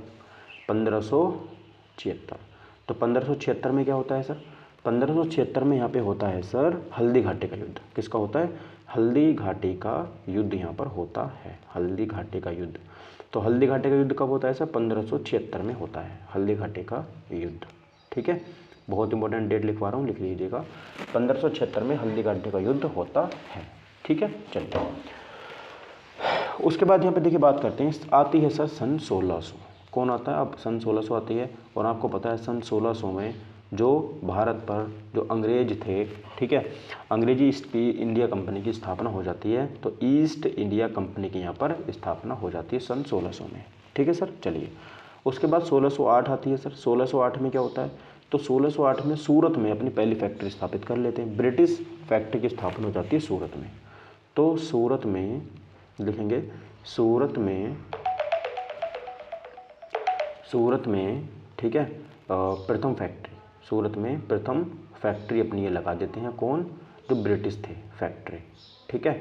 1576, तो 1576 में क्या होता है सर? 1576 में यहाँ पे होता है सर हल्दी घाटी का युद्ध। किसका होता है? हल्दी घाटी का युद्ध यहाँ पर होता है, हल्दी घाटी का युद्ध। तो हल्दी घाटी का युद्ध कब होता है सर? 1576 में होता है हल्दी घाटी का युद्ध, ठीक है। बहुत इंपॉर्टेंट डेट लिखवा रहा हूँ, लिख लीजिएगा। 1576 में हल्दी घाटी का युद्ध होता है, ठीक है। चलिए, उसके बाद यहाँ पे देखिए बात करते हैं, आती है सर सन 1600। कौन आता है? अब सन 1600 आती है। और आपको पता है सन 1600 में जो भारत पर जो अंग्रेज थे, ठीक है, अंग्रेजी ईस्ट इंडिया कंपनी की स्थापना हो जाती है। तो ईस्ट इंडिया कंपनी की यहाँ पर स्थापना हो जाती है सन 1600 में, ठीक है सर। चलिए, उसके बाद 1608 आती है सर। 1608 में क्या होता है? तो 1608 में सूरत में अपनी पहली फैक्ट्री स्थापित कर लेते हैं। ब्रिटिश फैक्ट्री की स्थापना हो जाती है सूरत में। तो सूरत में लिखेंगे, सूरत में, ठीक है, प्रथम फैक्ट्री, सूरत में प्रथम फैक्ट्री अपनी ये लगा देते हैं। कौन? जो ब्रिटिश थे फैक्ट्री, ठीक है।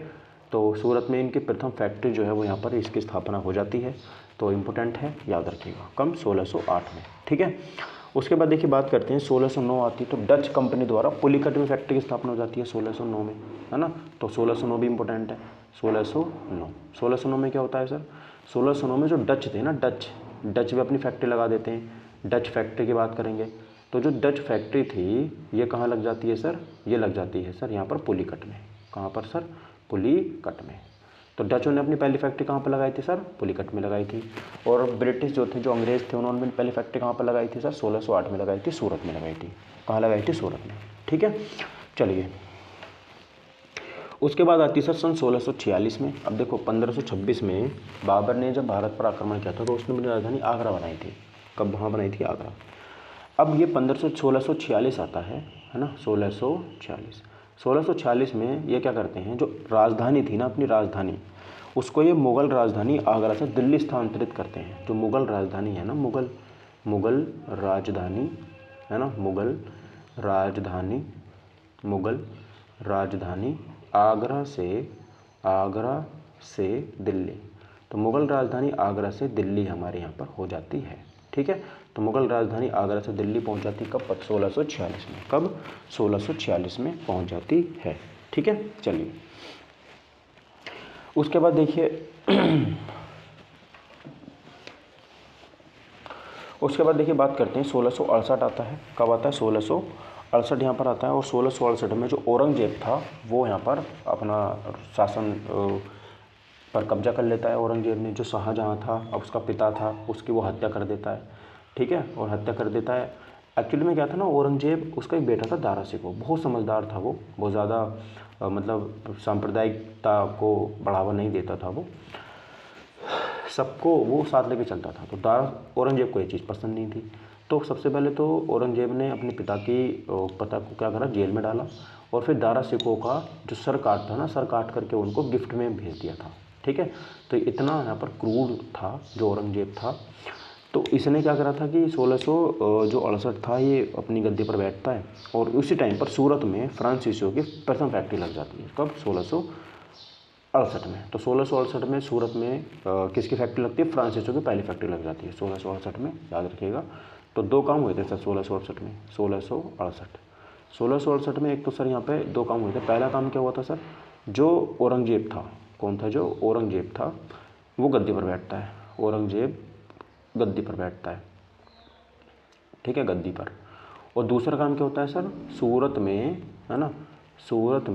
तो सूरत में इनकी प्रथम फैक्ट्री जो है वो यहाँ पर इसकी स्थापना हो जाती है। तो इम्पोर्टेंट है, याद रखिएगा। कम 1608 में, ठीक है। उसके बाद देखिए बात करते हैं 1609 आती है। तो डच कंपनी द्वारा पुलिकट में फैक्ट्री की स्थापना हो जाती है 1609 में, है ना। तो 1609 भी इम्पोर्टेंट है। 1609 में क्या होता है सर? 1609 में जो डच थे ना, डच भी अपनी फैक्ट्री लगा देते हैं। डच फैक्ट्री की बात करेंगे तो जो डच फैक्ट्री थी ये कहाँ लग जाती है सर? ये लग जाती है सर यहाँ पर पुलिकट में। कहाँ पर सर? पुलिकट में। तो डचों ने अपनी पहली फैक्ट्री कहाँ पर लगाई थी सर? पुलिकट में लगाई थी। और ब्रिटिश जो थे, जो अंग्रेज थे, उन्होंने पहली फैक्ट्री कहाँ पर लगाई थी सर? 1608 में लगाई थी, सूरत में लगाई थी। कहाँ लगाई थी? सूरत में, ठीक है। चलिए, उसके बाद आती है सर सन 1646 में। अब देखो 1526 में बाबर ने जब भारत पर आक्रमण किया था तो उसने अपनी राजधानी आगरा बनाई थी। कब? वहाँ बनाई थी, आगरा। अब ये 1646 आता है ना, 1646 में ये क्या करते हैं, जो राजधानी थी ना, अपनी राजधानी, उसको ये मुग़ल राजधानी आगरा से दिल्ली स्थानांतरित करते हैं। जो मुग़ल राजधानी है ना, मुगल राजधानी, है ना, मुगल राजधानी आगरा से दिल्ली। तो मुगल राजधानी आगरा से दिल्ली हमारे यहाँ पर हो जाती है। ठीक है, तो मुगल राजधानी आगरा से दिल्ली पहुँच जाती कब? 1646 में। कब? 1646 में पहुँच जाती है। ठीक है, चलिए उसके बाद देखिए बात करते हैं 1668 आता है। कब आता है? 1668 यहाँ पर आता है। और 1668 में जो औरंगजेब था वो यहाँ पर अपना शासन पर कब्जा कर लेता है। औरंगजेब ने, जो शाहजहाँ था अब उसका पिता था, उसकी वो हत्या कर देता है। ठीक है, और हत्या कर देता है। एक्चुअली में क्या था ना, औरंगजेब, उसका एक बेटा था दारा शिकोह, बहुत समझदार था वो, बहुत ज़्यादा मतलब सांप्रदायिकता को बढ़ावा नहीं देता था वो, सबको वो साथ लेके चलता था। तो औरंगजेब को ये चीज़ पसंद नहीं थी। तो सबसे पहले तो औरंगजेब ने अपने पिता को क्या करा, जेल में डाला। और फिर दारा शिकोह का जो सर काट था ना, सर काट करके उनको गिफ्ट में भेज दिया था। ठीक है, तो इतना यहाँ पर क्रूर था जो औरंगजेब था। तो इसने क्या करा था कि 1668 था, ये अपनी गद्दी पर बैठता है। और उसी टाइम पर सूरत में फ्रांसीसियों की प्रथम फैक्ट्री लग जाती है। कब? 1668 में। तो 1668 में सूरत में किसकी फैक्ट्री लगती है? फ्रांसीसियों की पहली फैक्ट्री लग जाती है 1668 में, याद रखिएगा। तो दो काम हुए थे सर 1668 में। 1668 में एक तो सर यहाँ पे दो काम हुए थे। पहला काम क्या हुआ था सर? जो औरंगजेब था, कौन था? जो औरंगजेब था वो गद्दी पर बैठता है। औरंगजेब गद्दी पर बैठता है। ठीक है, गद्दी पर। और दूसरा काम क्या होता है सर? सूरत में, है ना, सूरत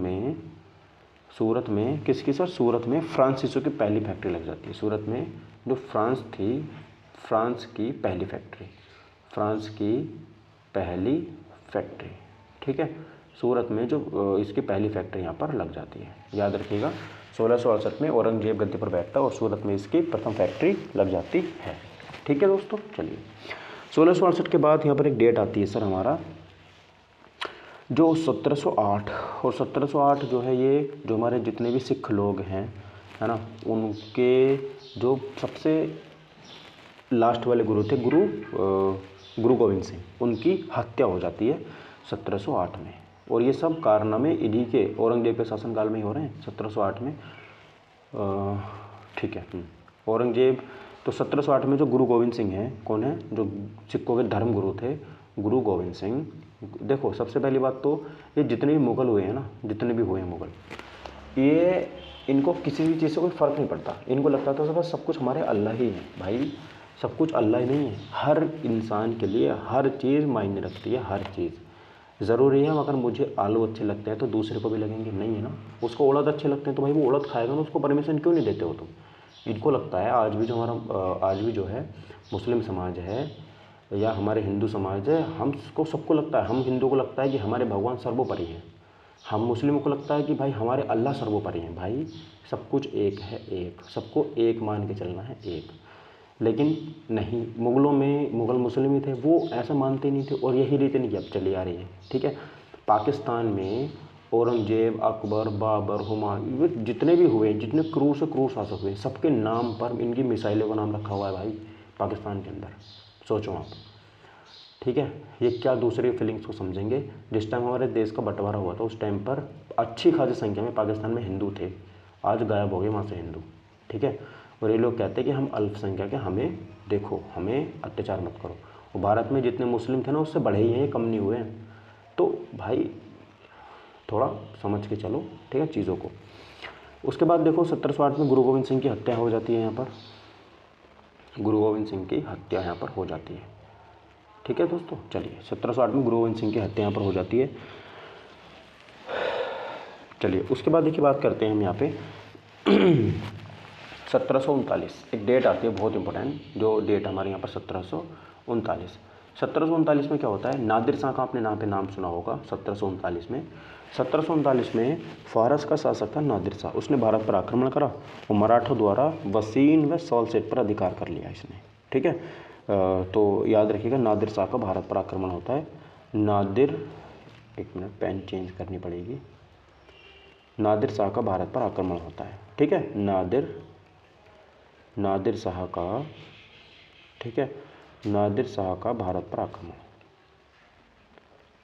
में किसकी सर? सूरत में फ्रांसीसियों की पहली फैक्ट्री लग जाती है। सूरत में जो फ्रांस थी, फ्रांस की पहली फैक्ट्री। ठीक है, सूरत में जो इसकी पहली फैक्ट्री यहाँ पर लग जाती है, याद रखिएगा। 1668 में औरंगजेब गद्दी पर बैठता है और सूरत में इसकी प्रथम फैक्ट्री लग जाती है। ठीक है दोस्तों, चलिए 1668 के बाद यहाँ पर एक डेट आती है सर हमारा, जो 1708। और 1708 जो है, ये जो हमारे जितने भी सिख लोग हैं, है ना, उनके जो सबसे लास्ट वाले गुरु थे, गुरु गोविंद सिंह, उनकी हत्या हो जाती है 1708 में। और ये सब कारनामे इन्हीं के औरंगजेब के शासनकाल में ही हो रहे हैं 1708 में। ठीक है, औरंगजेब। तो 1708 में जो गुरु गोविंद सिंह हैं, कौन है? जो सिखों के धर्म गुरु थे, गुरु गोविंद सिंह। देखो सबसे पहली बात तो ये जितने भी मुग़ल हुए हैं ना, जितने भी हुए हैं मुग़ल, ये इनको किसी भी चीज़ से कोई फ़र्क नहीं पड़ता। इनको लगता था बस सब कुछ हमारे अल्लाह ही है। भाई सब कुछ अल्लाह ही नहीं है, हर इंसान के लिए हर चीज़ मायने रखती है, हर चीज़। ज़रूरी है अगर मुझे आलू अच्छे लगते हैं तो दूसरे को भी लगेंगे? नहीं है ना। उसको उड़द अच्छे लगते हैं तो भाई वो उड़द खाएगा ना, उसको परमिशन क्यों नहीं देते हो तुम? इनको लगता है आज भी जो है मुस्लिम समाज है या हमारे हिंदू समाज है, हमको सबको लगता है, हम हिंदू को लगता है कि हमारे भगवान सर्वोपरि हैं, हम मुस्लिमों को लगता है कि भाई हमारे अल्लाह सर्वोपरि हैं। भाई सब कुछ एक है, एक, सबको एक मान के चलना है, एक। लेकिन नहीं, मुग़ल मुस्लिम ही थे, वो ऐसा मानते नहीं थे। और यही रीति नहीं अब चली आ रही है। ठीक है, पाकिस्तान में औरंगजेब, अकबर, बाबर, हुमायूं, जितने भी हुए, जितने क्रूर से क्रूर शासक हुए, सबके नाम पर इनकी मिसाइलों का नाम रखा हुआ है भाई पाकिस्तान के अंदर। सोचो आप। ठीक है, ये क्या दूसरे फीलिंग्स को समझेंगे? जिस टाइम हमारे देश का बंटवारा हुआ था उस टाइम पर अच्छी खासी संख्या में पाकिस्तान में हिंदू थे, आज गायब हो गए वहाँ से हिंदू। ठीक है, और ये लोग कहते हैं कि हम अल्पसंख्यक हैं, हमें देखो, हमें अत्याचार मत करो। और भारत में जितने मुस्लिम थे ना उससे बढ़े ही हैं, कम नहीं हुए हैं। तो भाई थोड़ा समझ के चलो, ठीक है, चीज़ों को। उसके बाद देखो 1708 में गुरु गोविंद सिंह की हत्या हो जाती है। यहाँ पर गुरु गोविंद सिंह की हत्या यहाँ पर हो जाती है। ठीक है दोस्तों, चलिए 1708 में गुरु गोविंद सिंह की हत्या यहाँ पर हो जाती है। चलिए उसके बाद देखिए बात करते हैं हम यहाँ पे 1739 एक डेट आती है बहुत इंपॉर्टेंट, जो डेट हमारे यहाँ पर 1739 में क्या होता है? नादिर शाह का आपने नाम सुना होगा। 1739 में फारस का शासक था नादिर शाह, उसने भारत पर आक्रमण करा और मराठों द्वारा वसीन व सॉल्सेट पर अधिकार कर लिया इसने। ठीक है, तो याद रखिएगा नादिर शाह का भारत पर आक्रमण होता है। एक मिनट, पेन चेंज करनी पड़ेगी। नादिर शाह का भारत पर आक्रमण होता है। ठीक है, नादिर शाह का, ठीक है, नादिर शाह का भारत पर आक्रमण।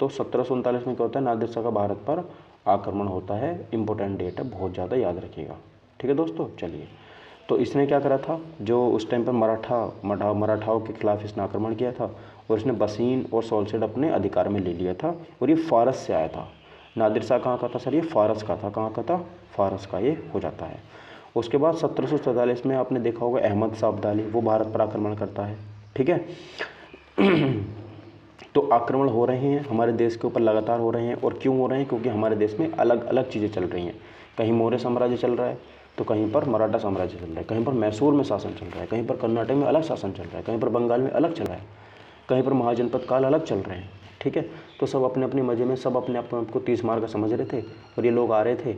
तो 1739 में क्या होता है, नादिर शाह का भारत पर आक्रमण होता है। इंपॉर्टेंट डेट है, बहुत ज़्यादा याद रखिएगा। ठीक है दोस्तों, चलिए। तो इसने क्या करा था, जो उस टाइम पर मराठाओं के खिलाफ इसने आक्रमण किया था और इसने बसीन और सोलसेट अपने अधिकार में ले लिया था। और ये फारस से आया था। नादिर शाह कहाँ का था सर, ये फारस का था। कहाँ का था, फारस का ये हो जाता है। उसके बाद 1747 में आपने देखा होगा अहमद शाह अब्दाली, वो भारत पर आक्रमण करता है। ठीक है। तो आक्रमण हो रहे हैं हमारे देश के ऊपर, लगातार हो रहे हैं। और क्यों हो रहे हैं, क्योंकि हमारे देश में अलग अलग चीज़ें चल रही हैं। कहीं मौर्य साम्राज्य चल रहा है, तो कहीं पर मराठा साम्राज्य चल रहा है, कहीं पर मैसूर में शासन चल रहा है, कहीं पर कर्नाटक में अलग शासन चल रहा है, कहीं पर बंगाल में अलग चल रहा है, कहीं पर महाजनपद काल अलग चल रहे हैं। ठीक है। तो सब अपने अपने मज़े में, सब अपने आप को तीस मार का समझ रहे थे। और ये लोग आ रहे थे,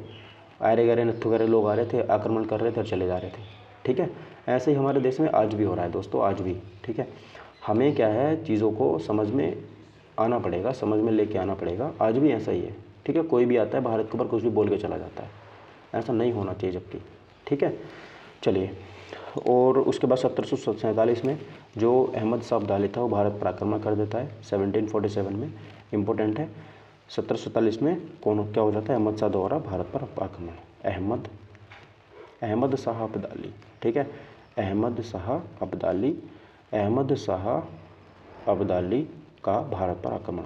आयरे गहरे नत्थु गहरे लोग आ रहे थे, आक्रमण कर रहे थे और चले जा रहे थे। ठीक है। ऐसे ही हमारे देश में आज भी हो रहा है दोस्तों, आज भी। ठीक है। हमें क्या है, चीज़ों को समझ में आना पड़ेगा, समझ में लेके आना पड़ेगा। आज भी ऐसा ही है। ठीक है। कोई भी आता है भारत के ऊपर कुछ भी बोल के चला जाता है, ऐसा नहीं होना चाहिए जबकि। ठीक है। चलिए। और उसके बाद 1747 में जो अहमद शाह अब्दाली था वो भारत पर आक्रमण कर देता है 1747 में। इम्पोर्टेंट है। 1747 में कौन क्या हो जाता है, अहमद शाह द्वारा भारत पर आक्रमण। अहमद शाह अब्दाली। ठीक है। अहमद शाह अब्दाली का भारत पर आक्रमण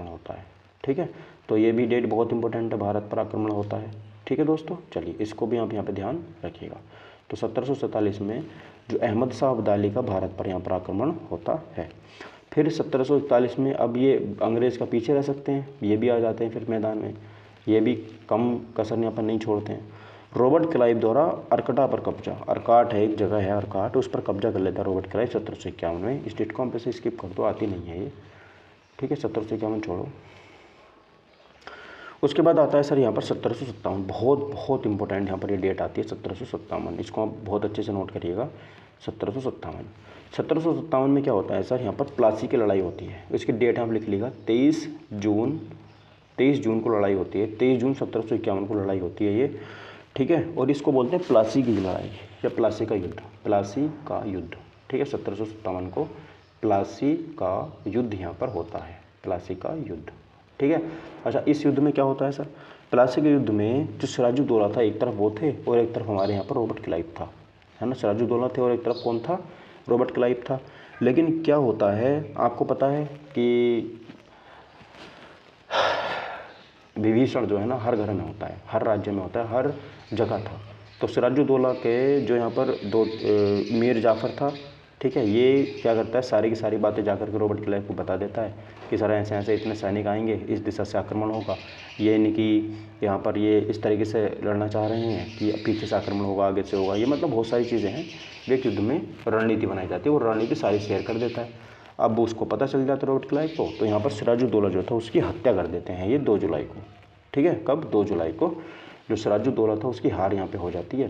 होता है। ठीक है। तो ये भी डेट बहुत इंपॉर्टेंट है, भारत पर आक्रमण होता है। ठीक है दोस्तों, चलिए इसको भी आप यहाँ पे ध्यान रखिएगा। तो 1747 में जो अहमद शाह अब्दाली का भारत पर यहाँ पर आक्रमण होता है। फिर 1741 में अब ये अंग्रेज़ का पीछे रह सकते हैं, ये भी आ जाते हैं फिर मैदान में, ये भी कम कसर यहाँ पर नहीं छोड़ते हैं। रॉबर्ट क्लाइव द्वारा अरकटा पर कब्जा, अरकाट है एक जगह है अरकाट, उस पर कब्जा कर लेता है रॉबर्ट क्लाइव 1751 में। इस डेट को हम पे से स्किप कर दो, आती नहीं है ये। ठीक है। 1751 छोड़ो। उसके बाद आता है सर यहाँ पर 1757, बहुत इंपॉर्टेंट यहाँ पर ये डेट आती है 1757। इसको आप बहुत अच्छे से नोट करिएगा। 1757 में क्या होता है सर, यहाँ पर प्लासी की लड़ाई होती है। इसकी डेट आप लिख लीजिएगा, 23 जून को लड़ाई होती है। 23 जून 1751 को लड़ाई होती है ये। ठीक है। और इसको बोलते हैं प्लासी की लड़ाई या प्लासी का युद्ध। ठीक है। 1757 को प्लासी का युद्ध यहाँ पर होता है, प्लासी का युद्ध। ठीक है। अच्छा, इस युद्ध में क्या होता है सर, प्लासी के युद्ध में जो सिराजुद्दौला था, एक तरफ वो थे और एक तरफ हमारे यहाँ पर रॉबर्ट क्लाइव था, है ना। सिराजुद्दौला थे और एक तरफ कौन था, रॉबर्ट क्लाइव था। लेकिन क्या होता है, आपको पता है कि विभीषण जो है ना हर घर में होता है, हर राज्य में होता है, हर जगह था। तो सिराजुद्दौला के जो यहाँ पर दो मीर जाफ़र था, ठीक है, ये क्या करता है, सारी की सारी बातें जाकर के रॉबर्ट क्लाइव को बता देता है कि सर ऐसे ऐसे इतने सैनिक आएंगे, इस दिशा से आक्रमण होगा, ये नहीं कि यहाँ पर ये इस तरीके से लड़ना चाह रहे हैं कि पीछे से आक्रमण होगा, आगे से होगा। ये मतलब बहुत सारी चीज़ें हैं, एक युद्ध में रणनीति बनाई जाती है, वो रणनीति सारी शेयर कर देता है। अब उसको पता चल जाता है रॉबर्ट क्लाइव को, तो यहाँ पर सिराजुद्दौला जो था उसकी हत्या कर देते हैं ये 2 जुलाई को। ठीक है। कब, 2 जुलाई को जो सिराजुद्दौला था उसकी हार यहाँ पे हो जाती है।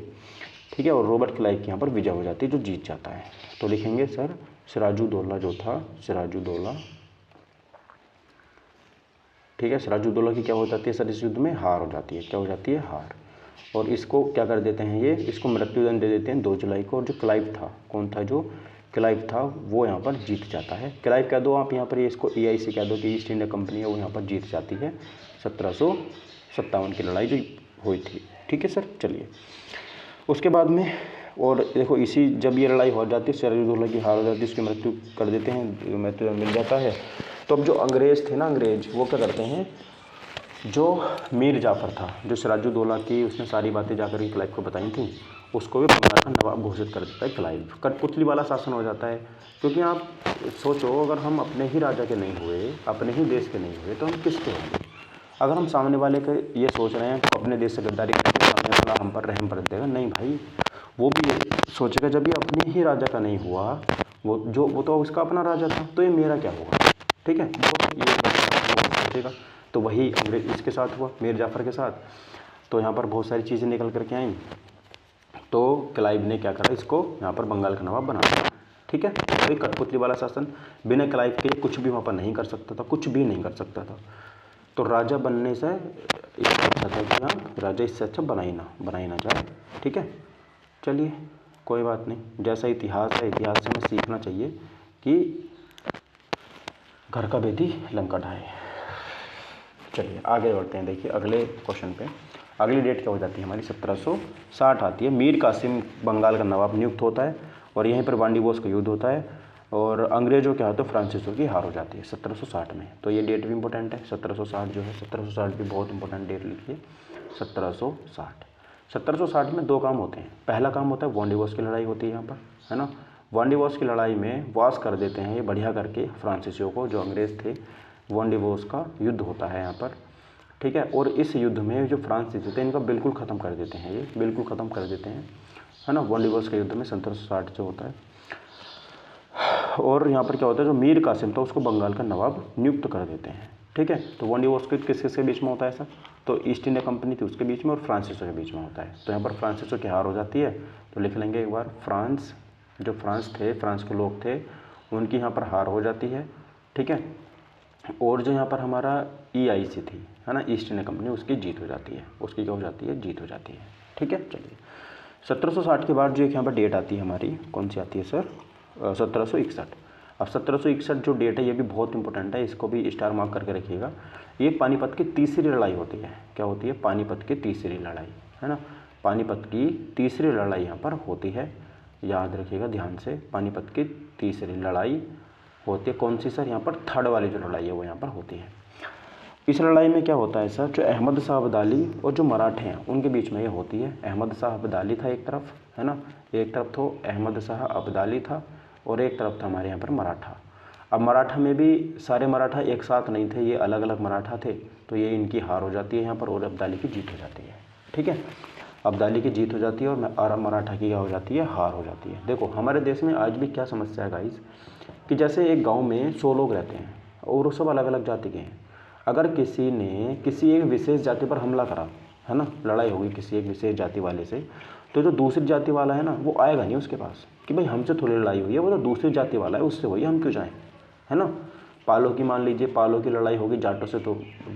ठीक है। और रॉबर्ट क्लाइव की यहाँ पर विजय हो जाती है, जो जीत जाता है। तो लिखेंगे सर सिराजुद्दौला जो था, सिराजुद्दौला, ठीक है, सिराजुद्दौला की क्या हो जाती है सर, इस युद्ध में हार हो जाती है। क्या हो जाती है, हार। और इसको क्या कर देते हैं, ये इसको मृत्युदंड दे देते हैं 2 जुलाई को। और जो क्लाइव था, कौन था, जो क्लाइव था वो यहाँ पर जीत जाता है। क्लाइव कह दो आप यहाँ पर, ये इसको EIC कह दो कि ईस्ट इंडिया कंपनी है, वो यहाँ पर जीत जाती है 1757 की लड़ाई जो हुई थी। ठीक है सर। चलिए उसके बाद में, और देखो इसी जब ये लड़ाई हो जाती है, सिराजुद्दौला की हार हो जाती है, उसकी मृत्यु कर देते हैं, मृत्यु मिल जाता है। तो अब जो अंग्रेज़ थे ना, अंग्रेज वो क्या करते हैं, जो मीर जाफ़र था, जो सिराजुद्दौला की उसने सारी बातें जाकर के क्लाइव को बताई थी, उसको भी बंगाल का नवाब घोषित कर देता है क्लाइव। कठपुतली वाला शासन हो जाता है। क्योंकि आप सोचो, अगर हम अपने ही राजा के नहीं हुए, अपने ही देश के नहीं हुए, तो हम किसके होंगे। अगर हम सामने वाले के ये सोच रहे हैं तो अपने देश से गद्दारी करेंगे, सामने वाला हम पर रहम कर देगा, नहीं भाई, वो भी ये सोचेगा जब ये अपने ही राजा का नहीं हुआ, वो तो उसका अपना राजा था, तो ये मेरा क्या होगा। ठीक है। वो ये सोचेगा। तो वही अंग्रेज इसके साथ हुआ, मीर जाफ़र के साथ। तो यहाँ पर बहुत सारी चीज़ें निकल करके आई। तो क्लाइव ने क्या करा, इसको यहाँ पर बंगाल का नवाब बना दिया। ठीक है। वही कठपुतली वाला शासन, बिना क्लाइव के कुछ भी वहाँ पर नहीं कर सकता था, कुछ भी नहीं कर सकता था। तो राजा बनने से इससे अच्छा था कि हाँ, राजा इससे अच्छा बनाई ना जाए। ठीक है। चलिए कोई बात नहीं, जैसा इतिहास है इतिहास से हमें सीखना चाहिए कि घर का बेटी लंका ढाए। चलिए आगे बढ़ते हैं। देखिए अगले क्वेश्चन पे, अगली डेट क्या हो जाती है हमारी 1760 आती है। मीर कासिम बंगाल का नवाब नियुक्त होता है और यहीं पर वांडीवोस का युद्ध होता है और अंग्रेज़ों के हाथों फ्रांसीसियों की हार हो जाती है 1760 में। तो ये डेट भी इंपॉर्टेंट है 1760 जो है, 1760 भी बहुत इंपॉर्टेंट डेट लिखिए 1760। 1760 में दो काम होते हैं। पहला काम होता है वांडीवोस की लड़ाई होती है यहाँ पर, है ना। वांडीवोस की लड़ाई में वास कर देते हैं ये बढ़िया करके फ्रांसीसियों को, जो अंग्रेज़ थे। वांडीवोस का युद्ध होता है यहाँ पर, ठीक है। और इस युद्ध में जो फ्रांसीसी थे इनका बिल्कुल ख़त्म कर देते हैं, ये बिल्कुल ख़त्म कर देते हैं, है ना। वांडीवोस के युद्ध में 1760 जो होता है। और यहाँ पर क्या होता है, जो मीर कासिम था उसको बंगाल का नवाब नियुक्त कर देते हैं, ठीक है। तो वांडीवोस के किस किसके बीच में होता है सर, तो ईस्ट इंडिया कंपनी थी उसके बीच में और फ्रांसीसियों के बीच में होता है। तो यहाँ पर फ्रांसीसियों की हार हो जाती है, तो लिख लेंगे एक बार फ्रांस, जो फ्रांस थे, फ्रांस के लोग थे, उनकी यहाँ पर हार हो जाती है, ठीक है। और जो यहाँ पर हमारा EIC थी, है ना, ईस्ट इंडिया कंपनी, उसकी जीत हो जाती है, उसकी क्या हो जाती है, जीत हो जाती है, ठीक है। चलिए 1760 के बाद जो एक यहाँ पर डेट आती है हमारी, कौन सी आती है सर, 1761। अब 1761 जो डेट है ये भी बहुत इंपॉर्टेंट है, इसको भी स्टार मार्क करके रखिएगा। ये पानीपत की तीसरी लड़ाई होती है। क्या होती है, पानीपत की तीसरी लड़ाई, है ना। पानीपत की तीसरी लड़ाई यहाँ पर होती है, याद रखिएगा ध्यान से। पानीपत की तीसरी लड़ाई होती है कौन सी सर, यहाँ पर थर्ड वाली जो लड़ाई है वो यहाँ पर होती है। इस लड़ाई में क्या होता है सर, जो अहमद शाह अब्दाली और जो मराठे हैं उनके बीच में ये होती है। अहमद शाह अब्दाली था एक तरफ, है ना, एक तरफ तो अहमद शाह अब्दाली था और एक तरफ था हमारे यहाँ पर मराठा। अब मराठा में भी सारे मराठा एक साथ नहीं थे, ये अलग अलग मराठा थे, तो ये इनकी हार हो जाती है यहाँ पर और अब्दाली की जीत हो जाती है, ठीक है। अब्दाली की जीत हो जाती है और मराठा की क्या हो जाती है, हार हो जाती है। देखो हमारे देश में आज भी क्या समस्या है गाइस, कि जैसे एक गांव में 100 लोग रहते हैं और वो सब अलग अलग जाति के हैं। अगर किसी ने किसी एक विशेष जाति पर हमला करा, है ना, लड़ाई होगी किसी एक विशेष जाति वाले से, तो जो दूसरी जाति वाला है ना वो आएगा नहीं उसके पास कि भाई हमसे थोड़ी लड़ाई हुई है, वो तो दूसरी जाति वाला है उससे हुई है, हम क्यों जाएँ, है ना। पालों की मान लीजिए, पालों की लड़ाई होगी जाटों से, तो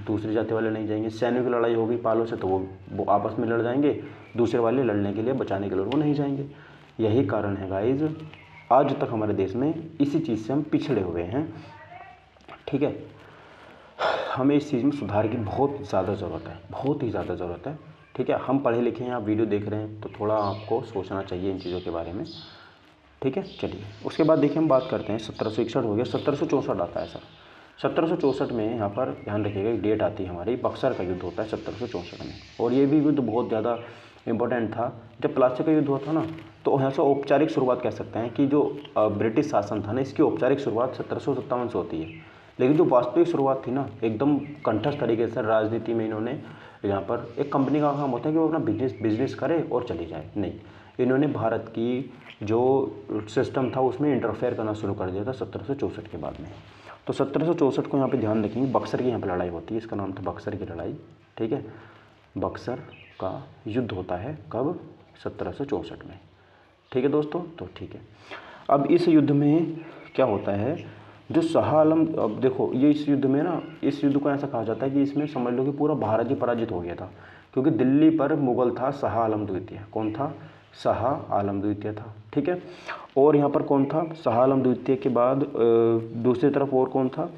दूसरी जाति वाले नहीं जाएंगे। सैनियों की लड़ाई होगी पालों से, तो वो आपस में लड़ जाएंगे, दूसरे वाले लड़ने के लिए, बचाने के लिए वो नहीं जाएंगे। यही कारण है गाइज, आज तक हमारे देश में इसी चीज़ से हम पिछड़े हुए हैं, ठीक है। हमें इस चीज़ में सुधार की बहुत ज़्यादा ज़रूरत है, बहुत ही ज़्यादा ज़रूरत है, ठीक है। हम पढ़े लिखे हैं, आप वीडियो देख रहे हैं तो थोड़ा आपको सोचना चाहिए इन चीज़ों के बारे में, ठीक है। चलिए उसके बाद देखिए हम बात करते हैं, 1761 हो गया, 1764 आता है सर। 1764 में यहाँ पर ध्यान रखिएगा एक डेट आती है हमारी, बक्सर का युद्ध होता है 1764 में। और ये भी युद्ध बहुत ज़्यादा इंपॉर्टेंट था। जब प्लासी का युद्ध हुआ था ना, तो यहाँ से औपचारिक शुरुआत कह सकते हैं कि जो ब्रिटिश शासन था ना, इसकी औपचारिक शुरुआत 1757 से होती है। लेकिन जो वास्तविक शुरुआत थी ना, एकदम कंठस्थ तरीके से राजनीति में इन्होंने, यहाँ पर एक कंपनी का काम होता है कि वो अपना बिजनेस करे और चली जाए, नहीं, इन्होंने भारत की जो सिस्टम था उसमें इंटरफेयर करना शुरू कर दिया था 1764 के बाद में। तो 1764 को यहाँ पे ध्यान रखेंगे, बक्सर की यहाँ पे लड़ाई होती है, इसका नाम था बक्सर की लड़ाई, ठीक है। बक्सर का युद्ध होता है कब, 1764 में, ठीक है दोस्तों। तो ठीक है, अब इस युद्ध में क्या होता है, जो शाह आलम, अब देखो ये इस युद्ध में ना, इस युद्ध को ऐसा कहा जाता है कि इसमें समझ लो कि पूरा भारत ही पराजित हो गया था, क्योंकि दिल्ली पर मुगल था शाह आलम द्वितीय। कौन था, शाह आलम द्वितीय था, ठीक है। और यहाँ पर कौन था, शाह आलम द्वितीय के बाद दूसरी तरफ और कौन था,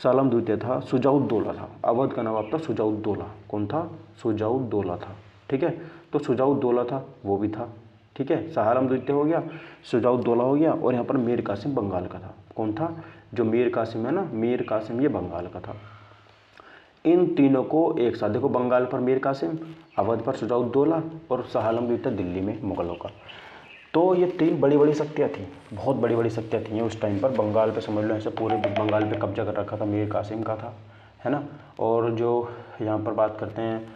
शाह आलम द्वितीय था, शुजाउद्दौला था, अवध का नवाब था शुजाउद्दौला। कौन था, शुजाउद्दौला था, ठीक है। तो शुजाउद्दौला था, वो भी था, ठीक है। शाह आलम द्वितीय हो गया, शुजाउद्दौला हो गया, और यहाँ पर मीर कासिम बंगाल का था। कौन था, जो मीर कासिम है ना, मीर कासिम ये बंगाल का था। इन तीनों को एक साथ देखो, बंगाल पर मीर कासिम, अवध पर शुजाउद्दौला और शाह आलम द्वितीय दिल्ली में मुगलों का। तो ये तीन बड़ी बड़ी शक्तियाँ थी, बहुत बड़ी बड़ी शक्तियाँ थी उस टाइम पर। बंगाल पे समझ लो ऐसे पूरे बंगाल पे कब्जा कर रखा था मीर कासिम का था, है ना। और जो यहाँ पर बात करते हैं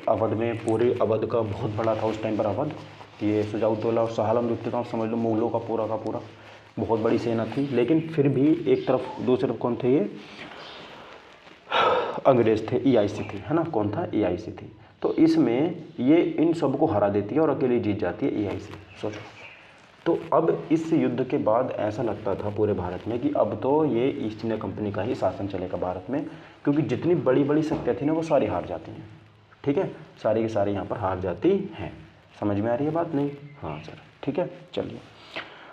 अवध में, पूरे अवध का बहुत बड़ा था उस टाइम पर अवध। ये शुजाउद्दौला और शाह आलम द्वितीय का समझ लो मुगलों का पूरा बहुत बड़ी सेना थी। लेकिन फिर भी एक तरफ, दूसरी तरफ कौन थे, ये अंग्रेज़ थे, EIC थी, है ना। कौन था, EIC थी। तो इसमें ये इन सबको हरा देती है और अकेली जीत जाती है EIC, सोचो। तो अब इस युद्ध के बाद ऐसा लगता था पूरे भारत में कि अब तो ये ईस्ट इंडिया कंपनी का ही शासन चलेगा भारत में, क्योंकि जितनी बड़ी बड़ी शक्तियाँ थी ना वो सारी हार जाती हैं, ठीक है, सारी की सारी यहाँ पर हार जाती हैं, समझ में आ रही है बात? नहीं? हाँ सर, ठीक है, चलिए।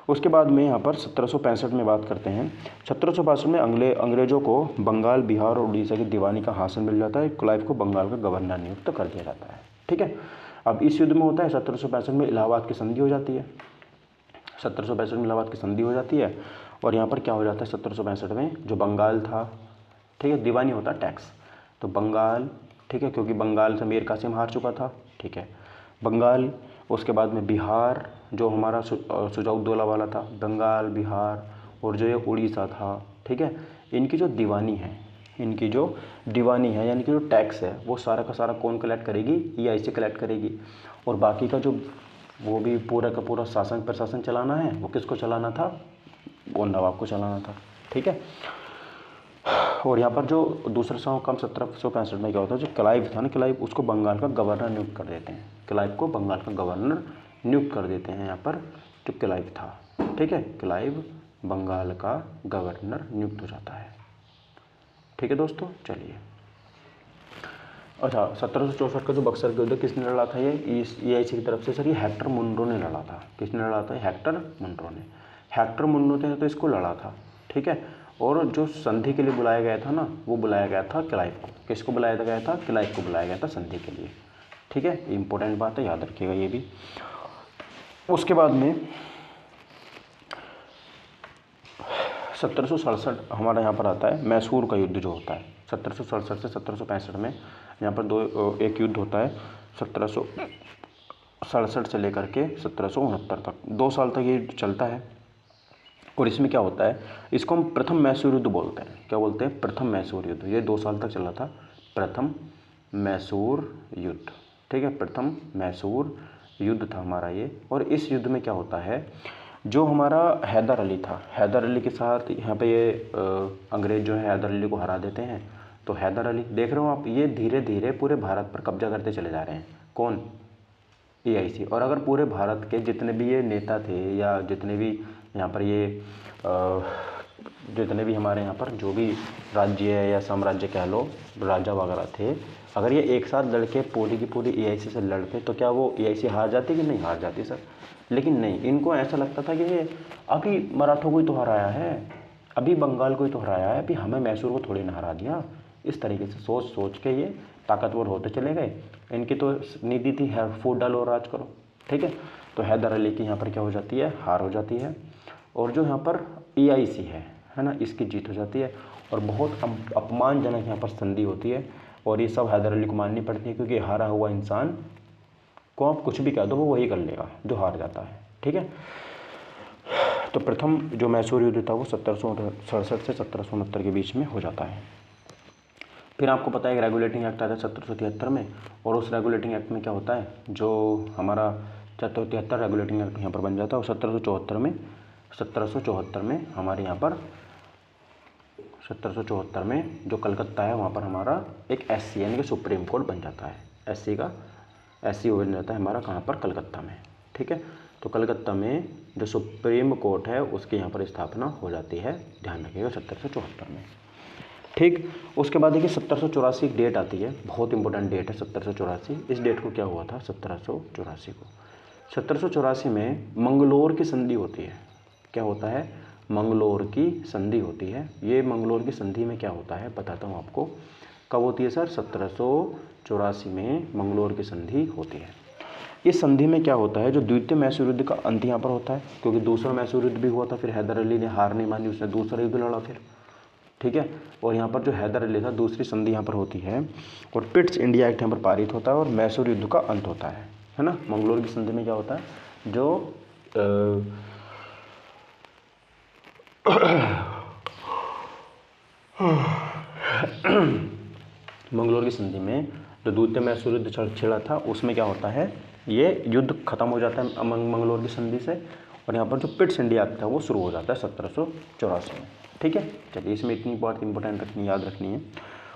उसके बाद में यहाँ पर 1765 में बात करते हैं। 1762 में अंग्रेजों को बंगाल, बिहार और उड़ीसा की दीवानी का हासिल मिल जाता है। क्लाइव को बंगाल का गवर्नर नियुक्त कर दिया जाता है। ठीक है, अब इस युद्ध में होता है 1765 में इलाहाबाद की संधि हो जाती है। 1765 में इलाहाबाद की संधि हो जाती है और यहाँ पर क्या हो जाता है 1765 में, जो बंगाल था, ठीक है, दीवानी होता है टैक्स, तो बंगाल, ठीक है, क्योंकि बंगाल से मीर कासिम हार चुका था, ठीक है, बंगाल, उसके बाद में बिहार जो हमारा सुजाउद्दौला वाला था, बंगाल, बिहार और जो ये उड़ीसा था, ठीक है, इनकी जो दीवानी है, इनकी जो दीवानी है यानी कि जो टैक्स है वो सारा का सारा कौन कलेक्ट करेगी? EIC कलेक्ट करेगी। और बाकी का जो वो भी पूरा का पूरा शासन प्रशासन चलाना है वो किसको चलाना था? वो नवाब को चलाना था। ठीक है, और यहाँ पर जो दूसरा सौ कम 1765 में क्या होता है, जो क्लाइव था ना, क्लाइव, उसको बंगाल का गवर्नर नियुक्त कर देते हैं। क्लाइव को बंगाल का गवर्नर नियुक्त कर देते हैं यहाँ पर, जो क्लाइव था। ठीक है, क्लाइव बंगाल का गवर्नर नियुक्त हो जाता है। ठीक है दोस्तों, चलिए। अच्छा, 1764 का जो बक्सर का युद्ध किसने लड़ा था? ये EIC की तरफ से सर, ये हेक्टर मुनरो ने लड़ा था। किसने लड़ा था? हेक्टर मुनरो ने। हेक्टर मुनरो ने तो इसको लड़ा था। ठीक है, और जो संधि के लिए बुलाया गया था ना, वो बुलाया गया था क्लाइव को। किसको बुलाया गया था? क्लाइव को बुलाया गया था संधि के लिए। ठीक है, इंपॉर्टेंट बात है, याद रखिएगा ये भी। उसके बाद में 1767 हमारा यहाँ पर आता है मैसूर का युद्ध जो होता है। 1767 से 1765 में यहाँ पर एक युद्ध होता है। 1767 से लेकर के 1769 तक 2 साल तक ये युद्ध चलता है। और इसमें क्या होता है, इसको हम प्रथम मैसूर युद्ध बोलते हैं। क्या बोलते हैं? प्रथम मैसूर युद्ध। ये 2 साल तक चला था, प्रथम मैसूर युद्ध। ठीक है, प्रथम मैसूर युद्ध था हमारा ये। और इस युद्ध में क्या होता है, जो हमारा हैदर अली था, हैदर अली के साथ यहाँ पे ये अंग्रेज जो है हैदर अली को हरा देते हैं। तो हैदर अली, देख रहे हो आप, ये धीरे धीरे पूरे भारत पर कब्जा करते चले जा रहे हैं। कौन? EIC। और अगर पूरे भारत के जितने भी ये नेता थे या जितने भी यहाँ पर ये जितने भी हमारे यहाँ पर जो भी राज्य या साम्राज्य कह लो, राजा वगैरह थे, अगर ये एक साथ लड़के पूरी की पूरी EIC से लड़ते तो क्या वो EIC हार जाती कि नहीं हार जाती सर? लेकिन नहीं, इनको ऐसा लगता था कि ये अभी मराठों को ही तो हराया है, अभी बंगाल को ही तो हराया है, अभी हमें मैसूर को थोड़ी ना हरा दिया। इस तरीके से सोच सोच के ये ताकतवर होते चले गए। इनकी तो नीति थी है फूट डालो और राज करो। ठीक है, तो हैदर अली की यहाँ पर क्या हो जाती है? हार हो जाती है। और जो यहाँ पर EIC है ना, इसकी जीत हो जाती है। और बहुत अपमानजनक यहाँ पर संधि होती है और ये सब हैदर अली को माननी पड़ती है, क्योंकि हारा हुआ इंसान को आप कुछ भी कह दो वो वही कर लेगा जो हार जाता है। ठीक है, तो प्रथम जो मैसूर युद्ध था वो 1767 से 1769 के बीच में हो जाता है। फिर आपको पता है कि रेगुलेटिंग एक्ट आता है 1773 में, और उस रेगुलेटिंग एक्ट में क्या होता है, जो हमारा 1773 रेगुलेटिंग एक्ट यहाँ पर बन जाता है। और 1774 में हमारे यहाँ पर 1774 में जो कलकत्ता है वहाँ पर हमारा एक SC यानी कि सुप्रीम कोर्ट बन जाता है। SC बन जाता है हमारा कहाँ पर? कलकत्ता में। ठीक है, तो कलकत्ता में जो सुप्रीम कोर्ट है उसकी यहाँ पर स्थापना हो जाती है, ध्यान रखिएगा, 1774 में। ठीक, उसके बाद देखिए 1784 एक डेट आती है, बहुत इंपॉर्टेंट डेट है 1784। इस डेट को क्या हुआ था? 1784 में मंगलोर की संधि होती है। क्या होता है? मंगलोर की संधि होती है। ये मंगलोर की संधि में क्या होता है बताता हूँ आपको। कब होती है सर? 1784 में मंगलोर की संधि होती है। इस संधि में क्या होता है, जो द्वितीय मैसूर युद्ध का अंत यहाँ पर होता है, क्योंकि दूसरा मैसूर युद्ध भी हुआ था, फिर हैदर अली ने हार नहीं मानी, उसने दूसरा युद्ध लड़ा फिर। ठीक है, और यहाँ पर जो हैदर अली था, दूसरी संधि यहाँ पर होती है और पिट्स इंडिया एक्ट यहाँ पर पारित होता है और मैसूर युद्ध का अंत होता है ना। मंगलोर की संधि में क्या होता है, जो मंगलोर की संधि में जो द्वितीय मैसूर युद्ध छिड़ा था उसमें क्या होता है, ये युद्ध खत्म हो जाता है मंगलोर की संधि से, और यहाँ पर जो पिट्स इंडिया एक्ट था वो शुरू हो जाता है 1784 में। ठीक है, चलिए, इसमें इतनी बात इंपॉर्टेंट रखनी, याद रखनी है।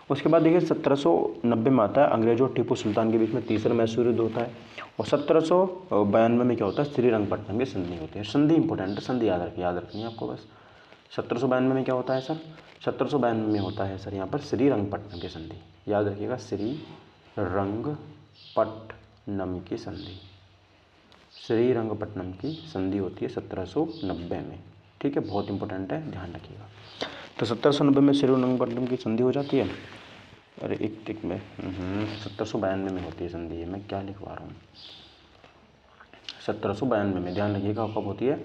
उसके बाद देखिए 1790 में आता है अंग्रेजों और टीपू सुल्तान के बीच में तीसरा मैसूर युद्ध होता है। और 1792 में क्या होता है? श्रीरंगपट्टनम की संधि होती है। संधि इंपॉर्टेंट है, संधि याद रखनी है आपको बस। 1792 में क्या होता है सर? 1792 में होता है सर यहाँ पर श्रीरंगपट्टनम की संधि, याद रखिएगा, श्रीरंगपट्टनम की संधि। श्रीरंगपट्टनम की संधि होती है 1790 में। ठीक है, बहुत इंपॉर्टेंट है, ध्यान रखिएगा। तो 1790 में श्रीरंगपट्टनम की संधि हो जाती है। अरे एक में 1792 में होती है संधि। है मैं क्या लिखवा रहा हूँ, 1792 में, ध्यान रखिएगा कब होती है,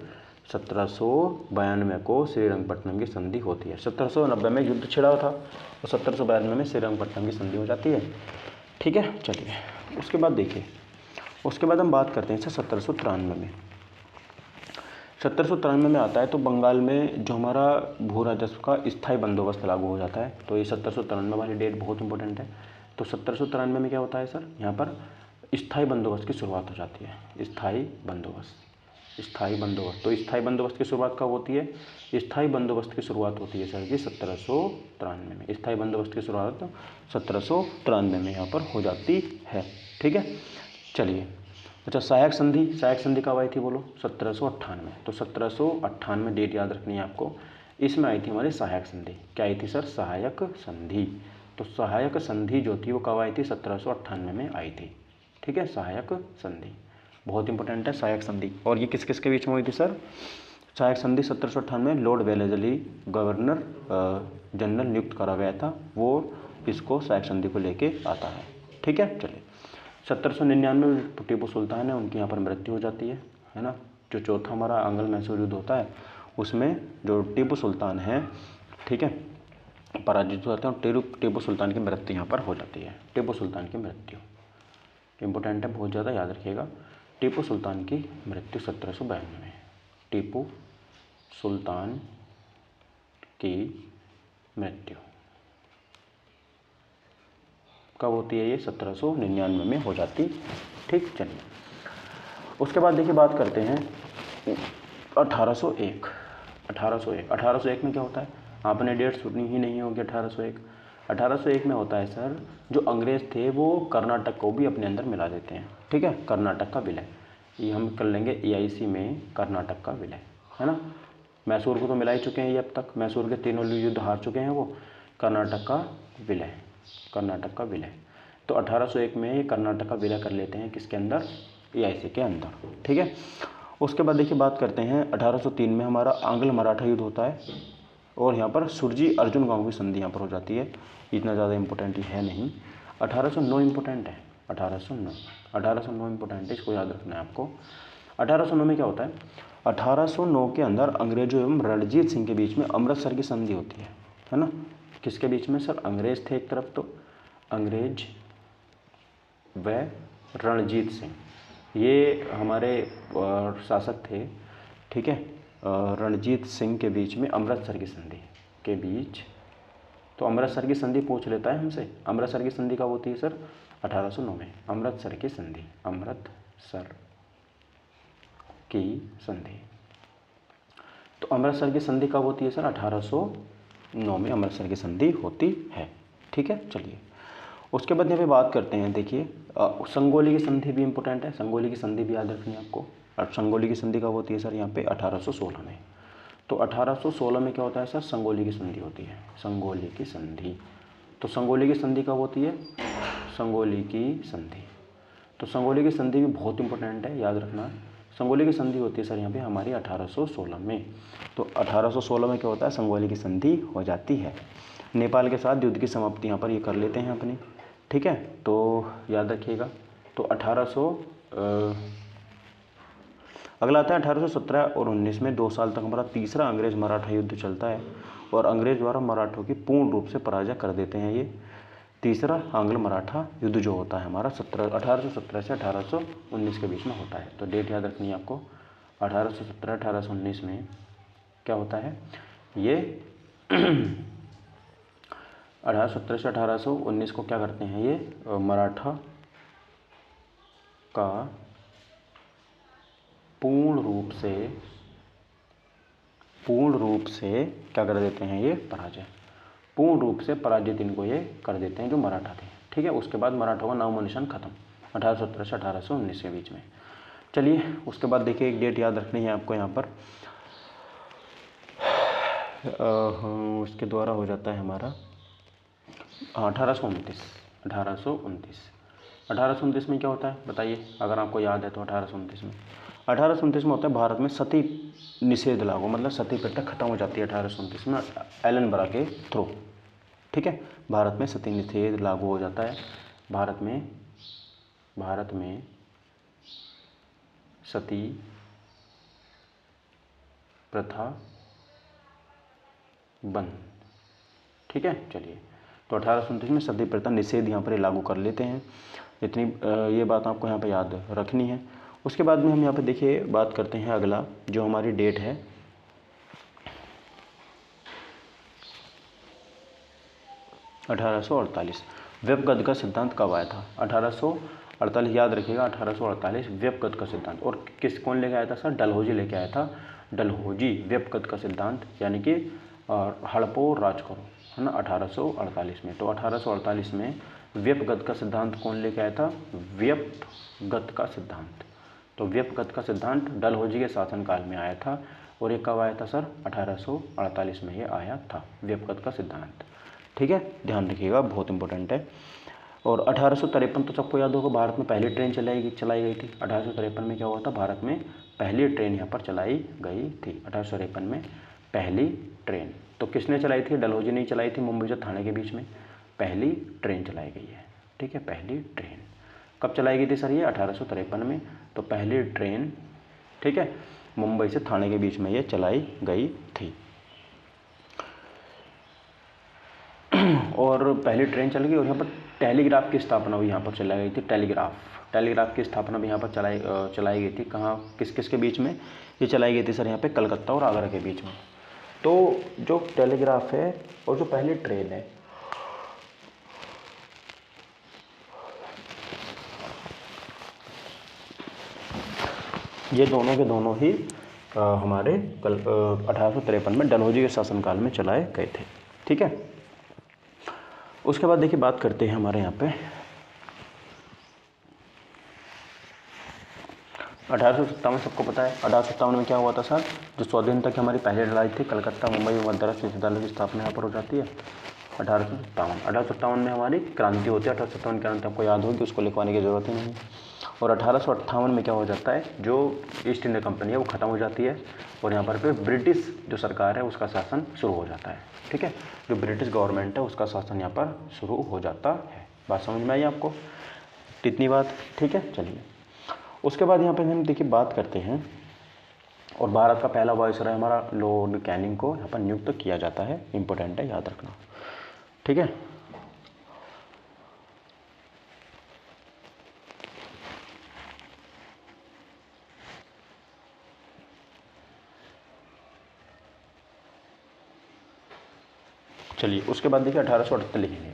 1792 को श्रीरंगपट्टनम की संधि होती है। 1790 में युद्ध छिड़ा था और 1792 में श्रीरंगपट्टनम की संधि हो जाती है। ठीक है, चलिए उसके बाद देखिए, उसके बाद हम बात करते हैं 1793 में। 1793 में आता है तो बंगाल में जो हमारा भू राजस्व का स्थायी बंदोबस्त लागू हो जाता है। तो ये 1793 वाली डेट बहुत इंपॉर्टेंट है। तो 1793 में क्या होता है सर, यहाँ पर स्थायी बंदोबस्त की शुरुआत हो जाती है। स्थायी बंदोबस्त, स्थायी बंदोबस्त। तो स्थायी बंदोबस्त की शुरुआत कब होती है, स्थायी बंदोबस्त की शुरुआत होती है सर जी 1793 में। स्थायी बंदोबस्त की शुरुआत 1793 में यहाँ पर हो जाती है। ठीक है, चलिए। अच्छा, सहायक संधि, सहायक संधि कब आई थी बोलो, 1798। तो 1798 डेट याद रखनी है आपको। इसमें आई थी हमारी सहायक संधि। क्या आई थी सर, सहायक संधि। तो सहायक संधि जो थी वो कब आई थी, 1798 में आई थी। ठीक है, सहायक संधि बहुत इंपॉर्टेंट है, सहायक संधि। और ये किस किस के बीच में हुई थी सर, सहायक संधि 1798 में लॉर्ड वेलेस्ली गवर्नर जनरल नियुक्त करा गया था, वो इसको सहायक संधि को लेके आता है। ठीक है, चलिए। 1799 में टीपू सुल्तान है, उनकी यहाँ पर मृत्यु हो जाती है ना। जो चौथा हमारा आंग्ल मैसूर युद्ध होता है उसमें जो टीपू सुल्तान है, ठीक है, पराजित हो जाते हैं और टीपू सुल्तान की मृत्यु यहाँ पर हो जाती है। टीपू सुल्तान की मृत्यु इंपॉर्टेंट है, बहुत ज़्यादा याद रखिएगा। टीपू सुल्तान की मृत्यु 1792 में। टीपू सुल्तान की मृत्यु कब होती है, ये 1799 में हो जाती। ठीक, चलिए उसके बाद देखिए बात करते हैं 1801। 1801 में क्या होता है, आपने डेट सुनी ही नहीं होगी। 1801 में होता है सर, जो अंग्रेज़ थे वो कर्नाटक को भी अपने अंदर मिला देते हैं। ठीक है, कर्नाटक का विलय, ये हम कर लेंगे EIC में, कर्नाटक का विलय, है ना। मैसूर को तो मिला ही चुके हैं ये अब तक, मैसूर के तीनों युद्ध हार चुके हैं वो। कर्नाटक का विलय, कर्नाटक का विलय। तो 1801 में कर्नाटक का विलय कर लेते हैं, किसके अंदर, EIC के अंदर। ठीक है, उसके बाद देखिए बात करते हैं 1803 में हमारा आंग्ल मराठा युद्ध होता है और यहाँ पर सुरजी अर्जुन गांव की संधि यहाँ पर हो जाती है। इतना ज़्यादा इंपॉर्टेंट है नहीं। 1809 इंपॉर्टेंट है, 1809 इंपॉर्टेंट है, इसको याद रखना है आपको। 1809 में क्या होता है, 1809 के अंदर अंग्रेजों एवं रणजीत सिंह के बीच में अमृतसर की संधि होती है ना। किसके बीच में सर, अंग्रेज थे एक तरफ, तो अंग्रेज व रणजीत सिंह, ये हमारे शासक थे। ठीक है, रणजीत सिंह के बीच में अमृतसर की संधि के बीच। तो अमृतसर की संधि पूछ लेता है हमसे, अमृतसर की संधि कब होती है सर, 1809 में। अमृतसर की संधि, अमृतसर की संधि। तो अमृतसर की संधि कब होती है सर, 1809 में अमृतसर की संधि होती है। ठीक है, चलिए उसके बाद यहाँ पे बात करते हैं। देखिए संगोली की संधि भी इंपॉर्टेंट है, संगोली की संधि भी याद रखनी है आपको। और संगोली की संधि कब होती है सर, यहाँ पे 1816 में। तो 1816 में क्या होता है सर, संगोली की संधि होती है, संगोली की संधि। तो संगोली की संधि कब होती है, संगोली की संधि। तो संगोली की संधि भी बहुत इंपॉर्टेंट है, याद रखना। संगोली की संधि होती है सर यहाँ पे हमारी 1816 में। तो 1816 में क्या होता है, संगोली की संधि हो जाती है। नेपाल के साथ युद्ध की समाप्ति यहाँ पर ये कर लेते हैं अपनी। ठीक है, तो याद रखिएगा। तो 1800 अगला आता है 1817 और 19 में 2 साल तक हमारा तीसरा अंग्रेज मराठा युद्ध चलता है और अंग्रेज द्वारा मराठों की पूर्ण रूप से पराजय कर देते हैं। ये तीसरा आंग्ल मराठा युद्ध जो होता है हमारा 1817 से 1819 के बीच में होता है। तो डेट याद रखनी है आपको, 1817 1819 में क्या होता है ये 1817 से 1819 को क्या करते हैं ये, मराठा का पूर्ण रूप से क्या कर देते हैं ये, पराजय, पूर्ण रूप से पराजित इनको ये कर देते हैं जो मराठा थे। ठीक है, उसके बाद मराठों का नामो निशान खत्म 1817 से 1819 के बीच में। चलिए उसके बाद देखिए एक डेट याद रखनी है आपको यहाँ पर, उसके द्वारा हो जाता है हमारा 1829। 1829 में क्या होता है बताइए, अगर आपको याद है तो 1829 में 1829 में होता है भारत में सती निषेध लागू, मतलब सती प्रथा खत्म हो जाती है 1829 में एलन बरा के थ्रू। ठीक है, भारत में सती निषेध लागू हो जाता है, भारत में सती प्रथा बंद। ठीक है, चलिए, तो 1829 में सती प्रथा निषेध यहाँ पर लागू कर लेते हैं। इतनी ये बात आपको यहाँ पे याद रखनी है। उसके बाद में हम यहाँ पे देखिए बात करते हैं अगला, जो हमारी डेट है 1848। व्यपगत का सिद्धांत कब आया था? 1848, याद रखिएगा 1848 व्यपगत का सिद्धांत। और कौन लेके आया था सर? डलहौजी लेके आया था। डलहौजी व्यपगत का सिद्धांत, यानी कि हड़पो राज करो, है ना, 1848 में। तो 1848 में व्यपगत का सिद्धांत कौन लेके आया था? व्यपगत का सिद्धांत। तो व्यपगत का सिद्धांत डलहौजी के शासनकाल में आया था। और ये कब आया था सर? 1848 में ये आया था, व्यपगत का सिद्धांत। ठीक है, ध्यान रखिएगा, बहुत इंपॉर्टेंट है। और 1853 तो सबको याद होगा, भारत में पहली ट्रेन चलाई गई थी। 1853 में क्या हुआ था? भारत में पहली ट्रेन यहाँ पर चलाई गई थी, 1853 में पहली ट्रेन। तो किसने चलाई थी? डलहौजी ने चलाई थी, मुंबई से थाने के बीच में पहली ट्रेन चलाई गई है। ठीक है, पहली ट्रेन कब चलाई गई थी सर? ये 1853 में। तो पहली ट्रेन, ठीक है, मुंबई से थाने के बीच में ये चलाई गई थी। और पहली ट्रेन चल गई और यहाँ पर टेलीग्राफ की स्थापना भी यहाँ पर चलाई गई थी। टेलीग्राफ की स्थापना भी यहाँ पर चलाई गई थी। कहाँ, किस किस के बीच में ये चलाई गई थी सर? यहाँ पे कलकत्ता और आगरा के बीच में। तो जो टेलीग्राफ है और जो पहली ट्रेन है, ये दोनों के दोनों ही हमारे 1853 में डलहौजी के शासनकाल में चलाए गए थे। ठीक है, उसके बाद देखिए बात करते हैं हमारे यहाँ पे 1857। सबको पता है 1857 में क्या हुआ था सर? जो 100 दिन तक हमारी पहली लड़ाई थी, कलकत्ता मुंबई में मद्रास विश्वविद्यालय की स्थापना यहाँ पर हो जाती है 1857 में हमारी क्रांति होती है। 1857 क्रांति आपको याद होगी, उसको लिखवाने की ज़रूरत ही नहीं। और 1858 में क्या हो जाता है? जो ईस्ट इंडिया कंपनी है वो ख़त्म हो जाती है और यहाँ पर ब्रिटिश जो सरकार है उसका शासन शुरू हो जाता है। ठीक है, जो ब्रिटिश गवर्नमेंट है उसका शासन यहाँ पर शुरू हो जाता है। बात समझ में आई आपको? इतनी बात, ठीक है। चलिए, उसके बाद यहाँ पे हम देखिए बात करते हैं, और भारत का पहला वायसराय हमारा लॉर्ड कैनिंग को यहाँ पर नियुक्त किया जाता है। इंपॉर्टेंट है, याद रखना। ठीक है, चलिए, उसके बाद देखिए 1878 लिखेंगे।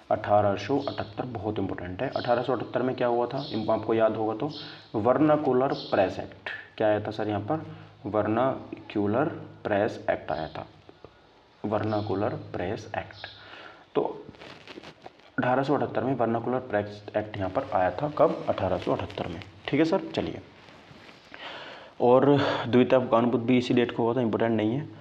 1878 बहुत इंपॉर्टेंट है। 1878 में क्या हुआ था? आपको याद होगा तो वर्नाकुलर प्रेस एक्ट। क्या आया था सर यहाँ पर? वर्नाक्यूलर प्रेस एक्ट आया था, वर्नाकुलर प्रेस एक्ट। तो 1878 में वर्नाकुलर प्रेस एक्ट यहाँ पर आया था। कब? 1878 में। ठीक है सर, चलिए। और द्वितीय कानून भी इसी डेट को हुआ था, इंपॉर्टेंट नहीं है।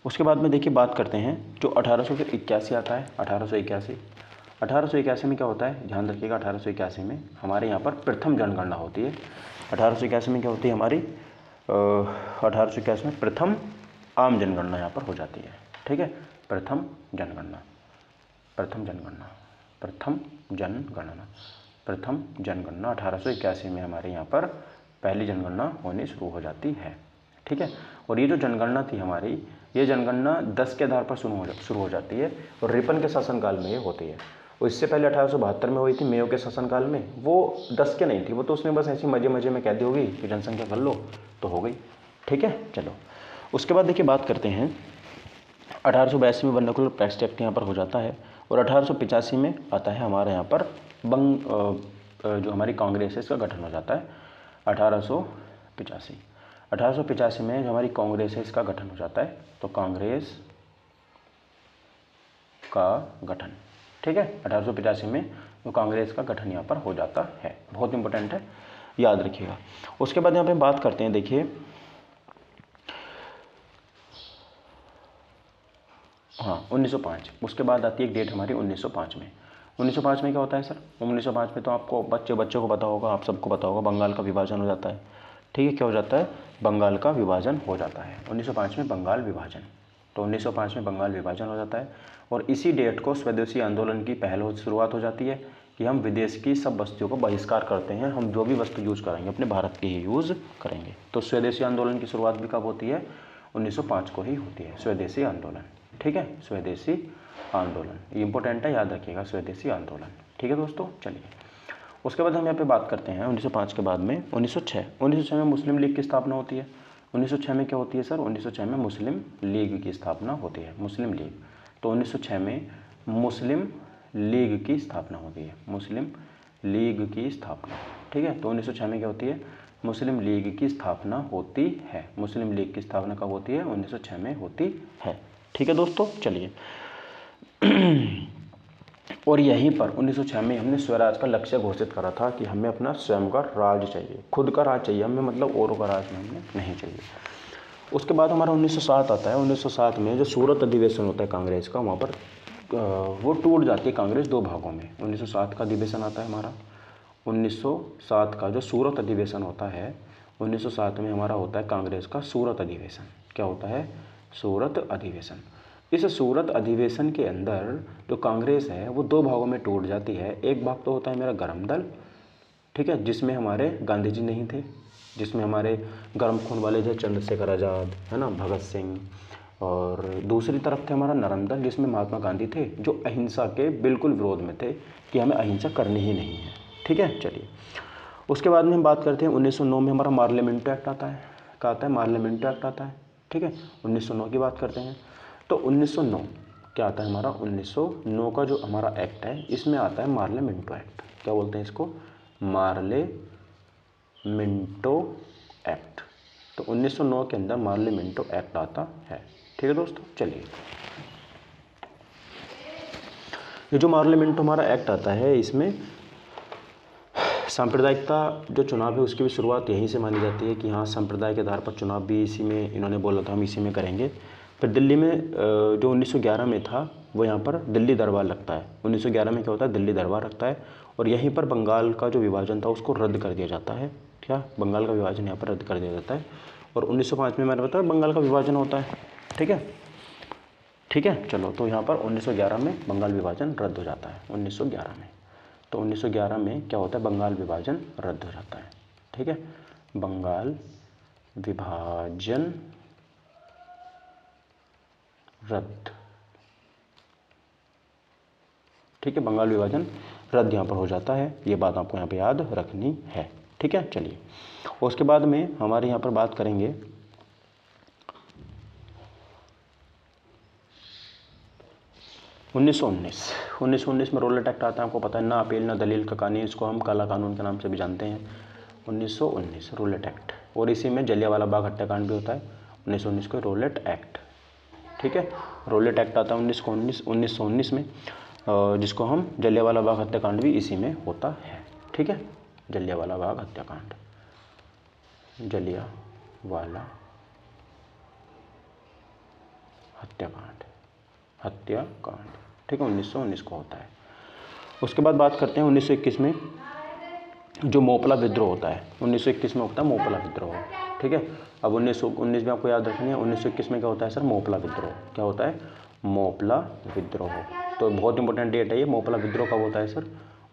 उसके बाद में देखिए बात करते हैं जो 1881 आता है। 1881 में क्या होता है? ध्यान रखिएगा, 1881 में हमारे यहाँ पर प्रथम जनगणना होती है। 1881 में क्या होती है हमारी? 1881 में प्रथम आम जनगणना यहाँ पर हो जाती है। ठीक है, प्रथम जनगणना 1881 में हमारे यहाँ पर पहली जनगणना होनी शुरू हो जाती है। ठीक है, और ये जो जनगणना थी हमारी, ये जनगणना 10 के आधार पर शुरू हो जाती है और रिपन के शासनकाल में ये होती है। और इससे पहले 1872 में हुई थी मेयो के शासनकाल में, वो 10 के नहीं थी, वो तो उसने बस ऐसी मजे में कह दी होगी कि जनसंख्या कर लो तो हो गई। ठीक है, चलो, उसके बाद देखिए बात करते हैं 1882 में वर्नाकुलर प्रेस एक्ट यहाँ पर हो जाता है। और 1885 में आता है हमारे यहाँ पर जो हमारी कांग्रेस है इसका गठन हो जाता है। 1885 में जो हमारी कांग्रेस है इसका गठन हो जाता है। तो कांग्रेस का गठन, ठीक है, 1885 में जो कांग्रेस का गठन यहाँ पर हो जाता है। बहुत इंपॉर्टेंट है, याद रखिएगा। उसके बाद यहाँ पे बात करते हैं, देखिए हाँ 1905। उसके बाद आती है एक डेट हमारी 1905 में। 1905 में क्या होता है सर? 1905 में तो आपको बच्चों को पता होगा, आप सबको पता होगा, बंगाल का विभाजन हो जाता है। ठीक है, क्या हो जाता है? बंगाल का विभाजन हो जाता है 1905 में, बंगाल विभाजन। तो 1905 में बंगाल विभाजन हो जाता है और इसी डेट को स्वदेशी आंदोलन की पहल शुरुआत हो जाती है कि हम विदेश की सब वस्तुओं को बहिष्कार करते हैं, हम जो भी वस्तु यूज़ करेंगे अपने भारत की ही यूज़ करेंगे। तो स्वदेशी आंदोलन की शुरुआत भी कब होती है? 1905 को ही होती है, स्वदेशी आंदोलन। ठीक है, स्वदेशी आंदोलन, ये इंपॉर्टेंट है, याद रखिएगा, स्वदेशी आंदोलन। ठीक है दोस्तों, चलिए उसके बाद हम यहाँ पे बात करते हैं 1905 के बाद में 1906 में मुस्लिम लीग की स्थापना होती है। 1906 में क्या होती है सर? 1906 में मुस्लिम लीग की स्थापना होती है, मुस्लिम लीग। तो 1906 में मुस्लिम लीग की स्थापना होती है, मुस्लिम लीग की स्थापना। ठीक है, तो 1906 में क्या होती है? मुस्लिम लीग की स्थापना होती है। मुस्लिम लीग की स्थापना कब होती है? 1906 में होती है। ठीक है दोस्तों, चलिए और यहीं पर 1906 में हमने स्वराज का लक्ष्य घोषित करा था कि हमें अपना स्वयं का राज चाहिए, खुद का राज चाहिए हमें, मतलब औरों का राज हमें नहीं चाहिए। उसके बाद हमारा 1907 आता है। 1907 में जो सूरत अधिवेशन होता है कांग्रेस का, वहाँ पर वो टूट जाती है कांग्रेस दो भागों में। 1907 का अधिवेशन आता है हमारा। 1907 का जो सूरत अधिवेशन होता है, 1907 में हमारा होता है कांग्रेस का सूरत अधिवेशन। क्या होता है? सूरत अधिवेशन। इस सूरत अधिवेशन के अंदर जो कांग्रेस है वो दो भागों में टूट जाती है। एक भाग तो होता है मेरा गरम दल, ठीक है, जिसमें हमारे गांधी जी नहीं थे, जिसमें हमारे गर्म खून वाले जो चंद्रशेखर आज़ाद है ना, भगत सिंह, और दूसरी तरफ थे हमारा नरम दल, जिसमें महात्मा गांधी थे, जो अहिंसा के बिल्कुल विरोध में थे कि हमें अहिंसा करनी ही नहीं है। ठीक है, चलिए उसके बाद में हम बात करते हैं 1909 में हमारा मार्लियामेंटो एक्ट आता है। क्या आता है? मार्लियामेंटो एक्ट आता है। ठीक है, 1909 की बात करते हैं। तो 1909 क्या आता है हमारा? 1909 का जो हमारा एक्ट है, इसमें आता है मार्लियामेंटो एक्ट। क्या बोलते हैं इसको? मार्लियामेंटो एक्ट। तो 1909 के अंदर मार्लियामेंटो एक्ट आता है। ठीक है दोस्तों, चलिए ये जो मार्लियामेंटो हमारा एक्ट आता है, इसमें सांप्रदायिकता जो चुनाव है उसकी भी शुरुआत यहीं से मानी जाती है कि हाँ, संप्रदाय के आधार पर चुनाव भी इसी में, इन्होंने बोला था हम इसी में करेंगे। फिर दिल्ली में जो 1911 में था, वो यहाँ पर दिल्ली दरबार लगता है। 1911 में क्या होता है? दिल्ली दरबार लगता है और यहीं पर बंगाल का जो विभाजन था उसको रद्द कर दिया जाता है। क्या? बंगाल का विभाजन यहाँ पर रद्द कर दिया जाता है और 1905 में मैंने बताया बंगाल का विभाजन होता है। ठीक है, ठीक है, चलो तो यहाँ पर 1911 में बंगाल विभाजन रद्द हो जाता है। 1911 में, तो 1911 में क्या होता है? बंगाल विभाजन रद्द हो जाता है। ठीक है, बंगाल विभाजन रद्द। ठीक है, बंगाल विभाजन रद्द यहाँ पर हो जाता है, ये बात आपको यहाँ पे याद रखनी है। ठीक है, चलिए उसके बाद में हमारे यहाँ पर बात करेंगे 1919 में रोलेट एक्ट आता है। आपको पता है, ना अपील ना दलील का कानून, इसको हम काला कानून के नाम से भी जानते हैं। 1919 रोलेट एक्ट, और इसी में जलियांवाला बाग हत्याकांड भी होता है। 1919 को रोलेट एक्ट। ठीक है, रोलेट एक्ट आता है 1919 में, जिसको हम जलियांवाला बाग हत्याकांड भी इसी में होता है। ठीक है, जलियांवाला बाग हत्याकांड, जलियांवाला हत्याकांड। ठीक है, 1919 को होता है। उसके बाद बात करते हैं 1921 में जो मोपला विद्रोह होता है। 1921 में होता है मोपला विद्रोह। ठीक है, अब 1919 में आपको याद रखनी है, 1921 में क्या होता है सर? मोपला विद्रोह। क्या होता है? मोपला विद्रोह। तो बहुत इंपॉर्टेंट डेट है ये। मोपला विद्रोह कब होता है सर?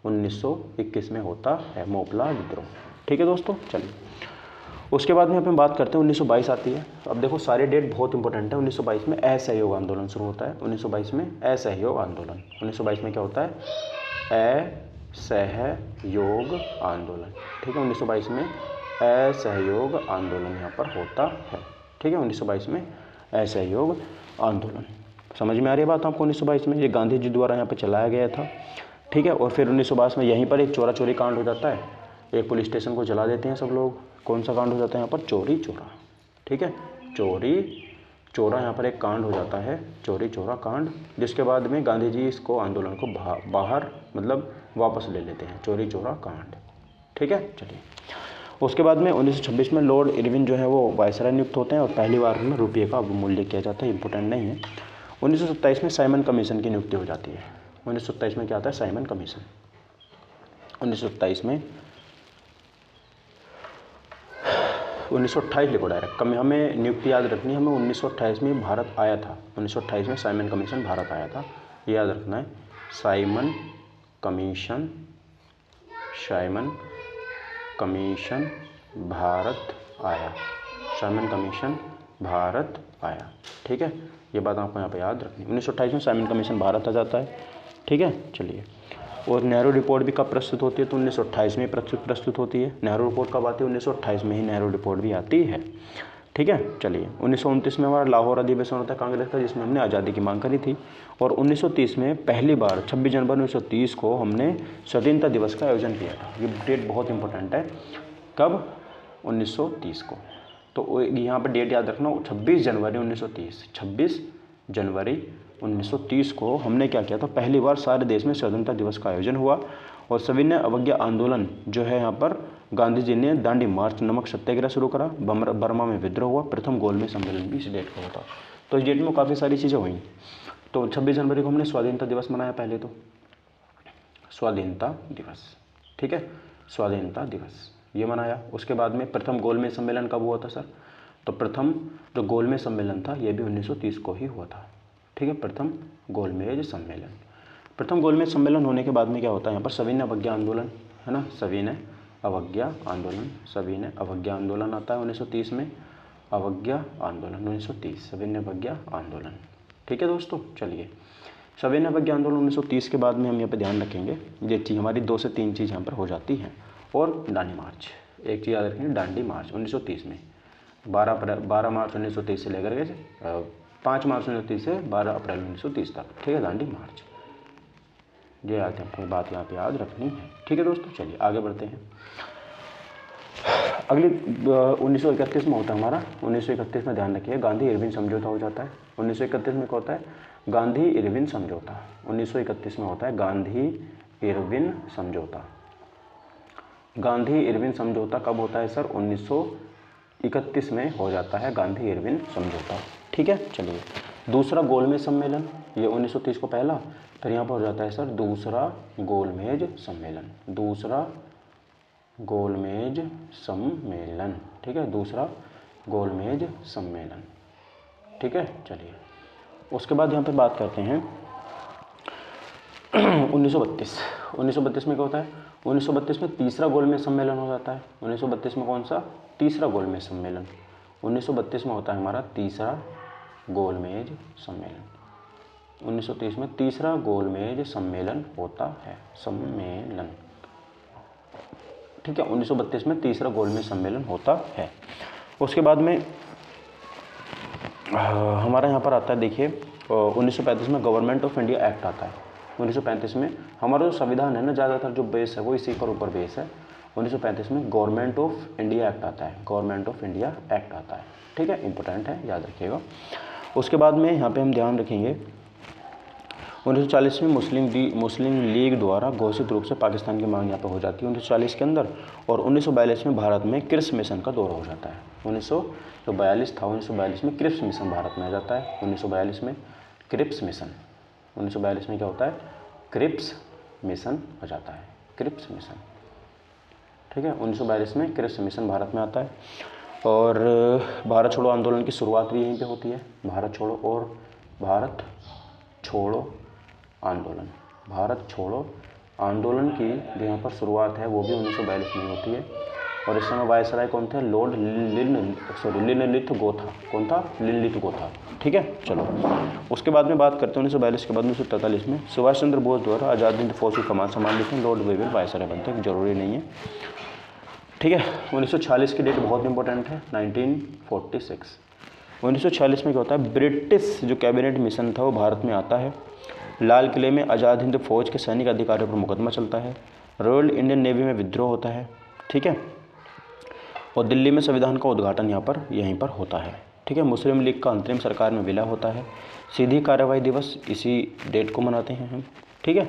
1921 में होता है मोपला विद्रोह। ठीक है दोस्तों, चलिए उसके बाद में अपन बात करते हैं 1922 आती है। अब देखो सारे डेट बहुत इंपॉर्टेंट है। 1922 में असहयोग आंदोलन शुरू होता है। 1922 में असहयोग आंदोलन। 1922 में क्या होता है? असहयोग आंदोलन। ठीक है, 1922 में असहयोग आंदोलन यहाँ पर होता है। ठीक है, 1922 में असहयोग आंदोलन। समझ में आ रही है बात आपको? 1922 में ये गांधी जी द्वारा यहाँ पर चलाया गया था। ठीक है, और फिर 1922 में यहीं पर एक चोरा चोरी कांड हो जाता है। एक पुलिस स्टेशन को जला देते हैं सब लोग। कौन सा कांड हो जाता है यहाँ पर? चोरी चोरा। ठीक है, चोरी चोरा यहाँ पर एक कांड हो जाता है, चोरी चोरा कांड, जिसके बाद में गांधी जी इसको आंदोलन को बाहर मतलब वापस ले लेते हैं, चोरी चोरा कांड। ठीक है, चलिए उसके बाद में 1926 में लॉर्ड इरविन जो है वो वायसराय नियुक्त होते हैं और पहली बार में रुपये का अवमूल्य किया जाता है। इंपॉर्टेंट नहीं है। 1927 में साइमन कमीशन की नियुक्ति हो जाती है। 1927 में क्या आता है? Simon commission. 1927 में 1928 लिखो डायरेक्ट, कम हमें नियुक्ति याद रखनी है, हमें 1928 में भारत आया था, 1928 में साइमन कमीशन भारत आया था, ये याद रखना है। Simon commission, Simon commission Bharat आया, साइमन कमीशन भारत आया, ठीक है, ये बात आपको यहाँ पे याद रखनी है। 1928 में साइमन कमीशन भारत आ जाता है, ठीक है। चलिए, और नेहरू रिपोर्ट भी कब प्रस्तुत होती है? तो 1928 में प्रस्तुत होती है। नेहरू रिपोर्ट कब आती है? 1928 में ही नेहरू रिपोर्ट भी आती है, ठीक है। चलिए, 1929 में हमारा लाहौर अधिवेशन होता है कांग्रेस का, जिसमें हमने आज़ादी की मांग करी थी। और 1930 में पहली बार 26 जनवरी 1930 को हमने स्वाधीनता दिवस का आयोजन किया था। ये डेट बहुत इंपॉर्टेंट है। कब? 1930 को। तो यहाँ पर डेट याद रखना, 26 जनवरी 1930, 26 जनवरी 1930 को हमने क्या किया था? पहली बार सारे देश में स्वतंत्रता दिवस का आयोजन हुआ। और सविनय अवज्ञा आंदोलन जो है यहाँ पर गांधी जी ने दांडी मार्च, नमक सत्याग्रह शुरू करा, बर्मा में विद्रोह हुआ, प्रथम गोलमेज सम्मेलन भी इस डेट का होता। तो इस डेट में काफ़ी सारी चीज़ें हुई। तो 26 जनवरी को हमने स्वाधीनता दिवस मनाया, पहले तो स्वाधीनता दिवस, ठीक है, स्वाधीनता दिवस ये मनाया। उसके बाद में प्रथम गोलमेज सम्मेलन कब हुआ था सर? तो प्रथम जो गोलमेज सम्मेलन था ये भी 1930 को ही हुआ था, ठीक है, प्रथम गोलमेज सम्मेलन। प्रथम गोलमेज सम्मेलन होने के बाद में क्या होता है यहाँ पर? सविनय अवज्ञा आंदोलन, है ना, सविनय अवज्ञा आंदोलन, सविनय अवज्ञा आंदोलन आता है 1930 में, अवज्ञा आंदोलन 1930, सविनय अवज्ञा आंदोलन, ठीक है दोस्तों। चलिए, सविनय अवज्ञा आंदोलन 1930 के बाद में हम यहाँ पे ध्यान रखेंगे, ये चीज़ हमारी 2 से 3 चीज़ यहाँ पर हो जाती हैं। और दांडी मार्च, एक चीज़ याद रखेंगे, दांडी मार्च 1930 में 12 मार्च 1930 से लेकर के 5 मार्च 1930 से 12 अप्रैल 1930 तक, ठीक है, दांडी मार्च। ये अपनी बात यहाँ पे याद रखनी है, ठीक है दोस्तों। चलिए आगे बढ़ते हैं। अगली 1931 में होता है हमारा, 1931 में ध्यान रखिए, गांधी इरविन समझौता हो जाता है। 1931 में क्या होता है? गांधी इरविन समझौता। 1931 में होता है गांधी इरविन समझौता। गांधी इरविन समझौता कब होता है सर? 1931 में हो जाता है गांधी इरविन समझौता, ठीक है। चलिए, दूसरा गोलमेज सम्मेलन, ये 1930 को पहला, फिर यहाँ पर हो जाता है सर दूसरा गोलमेज सम्मेलन, दूसरा गोलमेज सम्मेलन, ठीक है, दूसरा गोलमेज सम्मेलन, ठीक है। चलिए, उसके बाद यहाँ पे बात करते हैं 1932 में क्या होता है? 1932 में तीसरा गोलमेज सम्मेलन हो जाता है। 1932 में कौन सा? तीसरा गोलमेज सम्मेलन। 1932 में होता है हमारा तीसरा गोलमेज सम्मेलन। 1930 में तीसरा गोलमेज सम्मेलन होता है, सम्मेलन, ठीक है। 1932 में तीसरा गोलमेज सम्मेलन होता है। उसके बाद में हमारा यहाँ पर आता है, देखिए 1935 में गवर्नमेंट ऑफ इंडिया एक्ट आता है। 1935 में हमारा जो संविधान है ना, ज़्यादातर जो बेस है वो इसी पर ऊपर बेस है। 1935 में गवर्नमेंट ऑफ इंडिया एक्ट आता है, गवर्नमेंट ऑफ इंडिया एक्ट आता है, ठीक है, इंपॉर्टेंट है, याद रखिएगा। उसके बाद में यहाँ पे हम ध्यान रखेंगे 1940 में मुस्लिम लीग द्वारा घोषित रूप से पाकिस्तान की मांग यहाँ पर हो जाती है 1940 के अंदर। और 1942 में भारत में क्रिप्स मिशन का दौरा हो जाता है। 1942 में क्रिप्स मिशन भारत में आ जाता है। 1942 में क्रिप्स मिशन, 1942 में क्या होता है? क्रिप्स मिशन हो जाता है, क्रिप्स मिशन, ठीक है। 1942 में क्रिप्स मिशन भारत में आता है। और भारत छोड़ो आंदोलन की शुरुआत भी यहीं पे होती है। भारत छोड़ो आंदोलन, भारत छोड़ो आंदोलन की जो यहाँ पर शुरुआत है वो भी 1942 में होती है। और इस समय वायसराय कौन थे? लॉर्ड लिनलिथ गोथा। कौन था? लिनलिथ गोथा, ठीक है। चलो, उसके बाद में बात करते हैं 1942 के बाद 1943 में सुभाष चंद्र बोस द्वारा आज़ाद हिंद फौज की कमान संभाली थी। लॉर्ड वेवेल वायसराय बनते हैं, जरूरी नहीं है, ठीक है। 1946 की डेट बहुत इंपॉर्टेंट है, 1946। 1946 में क्या होता है? ब्रिटिश जो कैबिनेट मिशन था वो भारत में आता है। लाल किले में आज़ाद हिंद फौज के सैनिक अधिकारियों पर मुकदमा चलता है। रॉयल इंडियन नेवी में विद्रोह होता है, ठीक है। और दिल्ली में संविधान का उद्घाटन यहीं पर होता है, ठीक है। मुस्लिम लीग का अंतरिम सरकार में विलय होता है। सीधी कार्रवाई दिवस इसी डेट को मनाते हैं हम, ठीक है।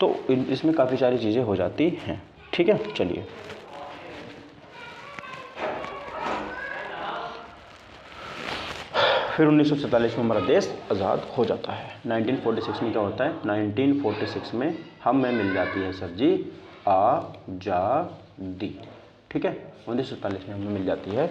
तो इसमें काफ़ी सारी चीज़ें हो जाती हैं, ठीक है। चलिए, फिर 1947 में हमारा देश आज़ाद हो जाता है। 1946 में क्या होता है? 1946 में हमें मिल जाती है सर जी आज़ादी। ठीक है, 1947 में हमें मिल जाती है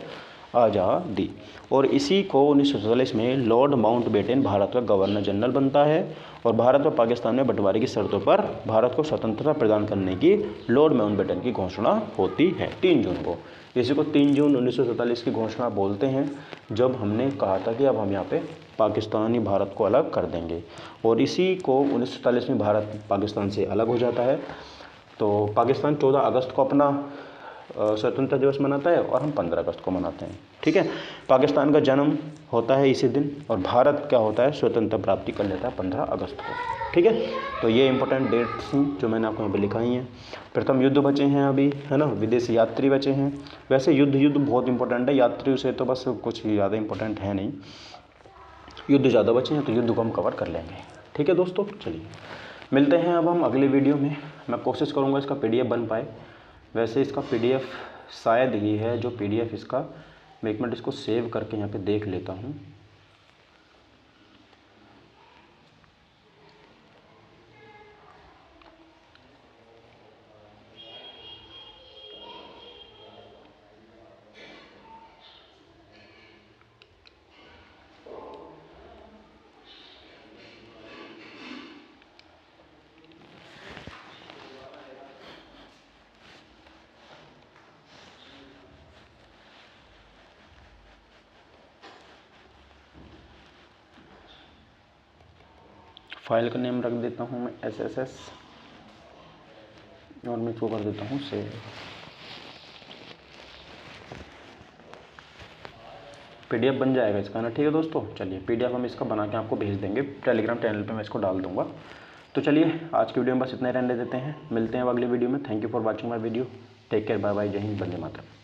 आज़ादी। और इसी को 1947 में लॉर्ड माउंटबेटन भारत का गवर्नर जनरल बनता है और भारत और पाकिस्तान में बंटवारे की शर्तों पर भारत को स्वतंत्रता प्रदान करने की लॉर्ड माउंटबेटन की घोषणा होती है 3 जून को। इसी को 3 जून 1947 की घोषणा बोलते हैं, जब हमने कहा था कि अब हम यहाँ पे पाकिस्तानी भारत को अलग कर देंगे। और इसी को 1947 में भारत पाकिस्तान से अलग हो जाता है। तो पाकिस्तान 14 अगस्त को अपना स्वतंत्रता दिवस मनाता है और हम 15 अगस्त को मनाते हैं। ठीक है, पाकिस्तान का जन्म होता है इसी दिन और भारत क्या होता है? स्वतंत्रता प्राप्ति कर लेता है 15 अगस्त को। ठीक है, तो ये इंपॉर्टेंट डेट्स हैं जो मैंने आपको यहाँ पे लिखाई हैं। प्रथम युद्ध बचे हैं अभी, है ना, विदेशी यात्री बचे हैं। वैसे युद्ध बहुत इंपॉर्टेंट है, यात्रियों से तो बस कुछ ज़्यादा इंपॉर्टेंट है नहीं, युद्ध ज़्यादा बचे हैं तो युद्ध को हम कवर कर लेंगे। ठीक है दोस्तों, चलिए मिलते हैं अब हम अगले वीडियो में। मैं कोशिश करूँगा इसका PDF बन पाए। वैसे इसका PDF शायद ये है जो PDF इसका, मैं 1 मिनट इसको सेव करके यहाँ पे देख लेता हूँ। फाइल का नेम रख देता हूँ मैं SSS और मैं इसको कर देता हूँ सेव। PDF बन जाएगा इसका ना। ठीक है दोस्तों, चलिए PDF हम इसका बना के आपको भेज देंगे, टेलीग्राम चैनल पे मैं इसको डाल दूंगा। तो चलिए आज की वीडियो में बस इतना ही रहने देते हैं, मिलते हैं अगले वीडियो में। Thank you for watching my video, take care, bye bye, जय हिंद, वंदे मातरम।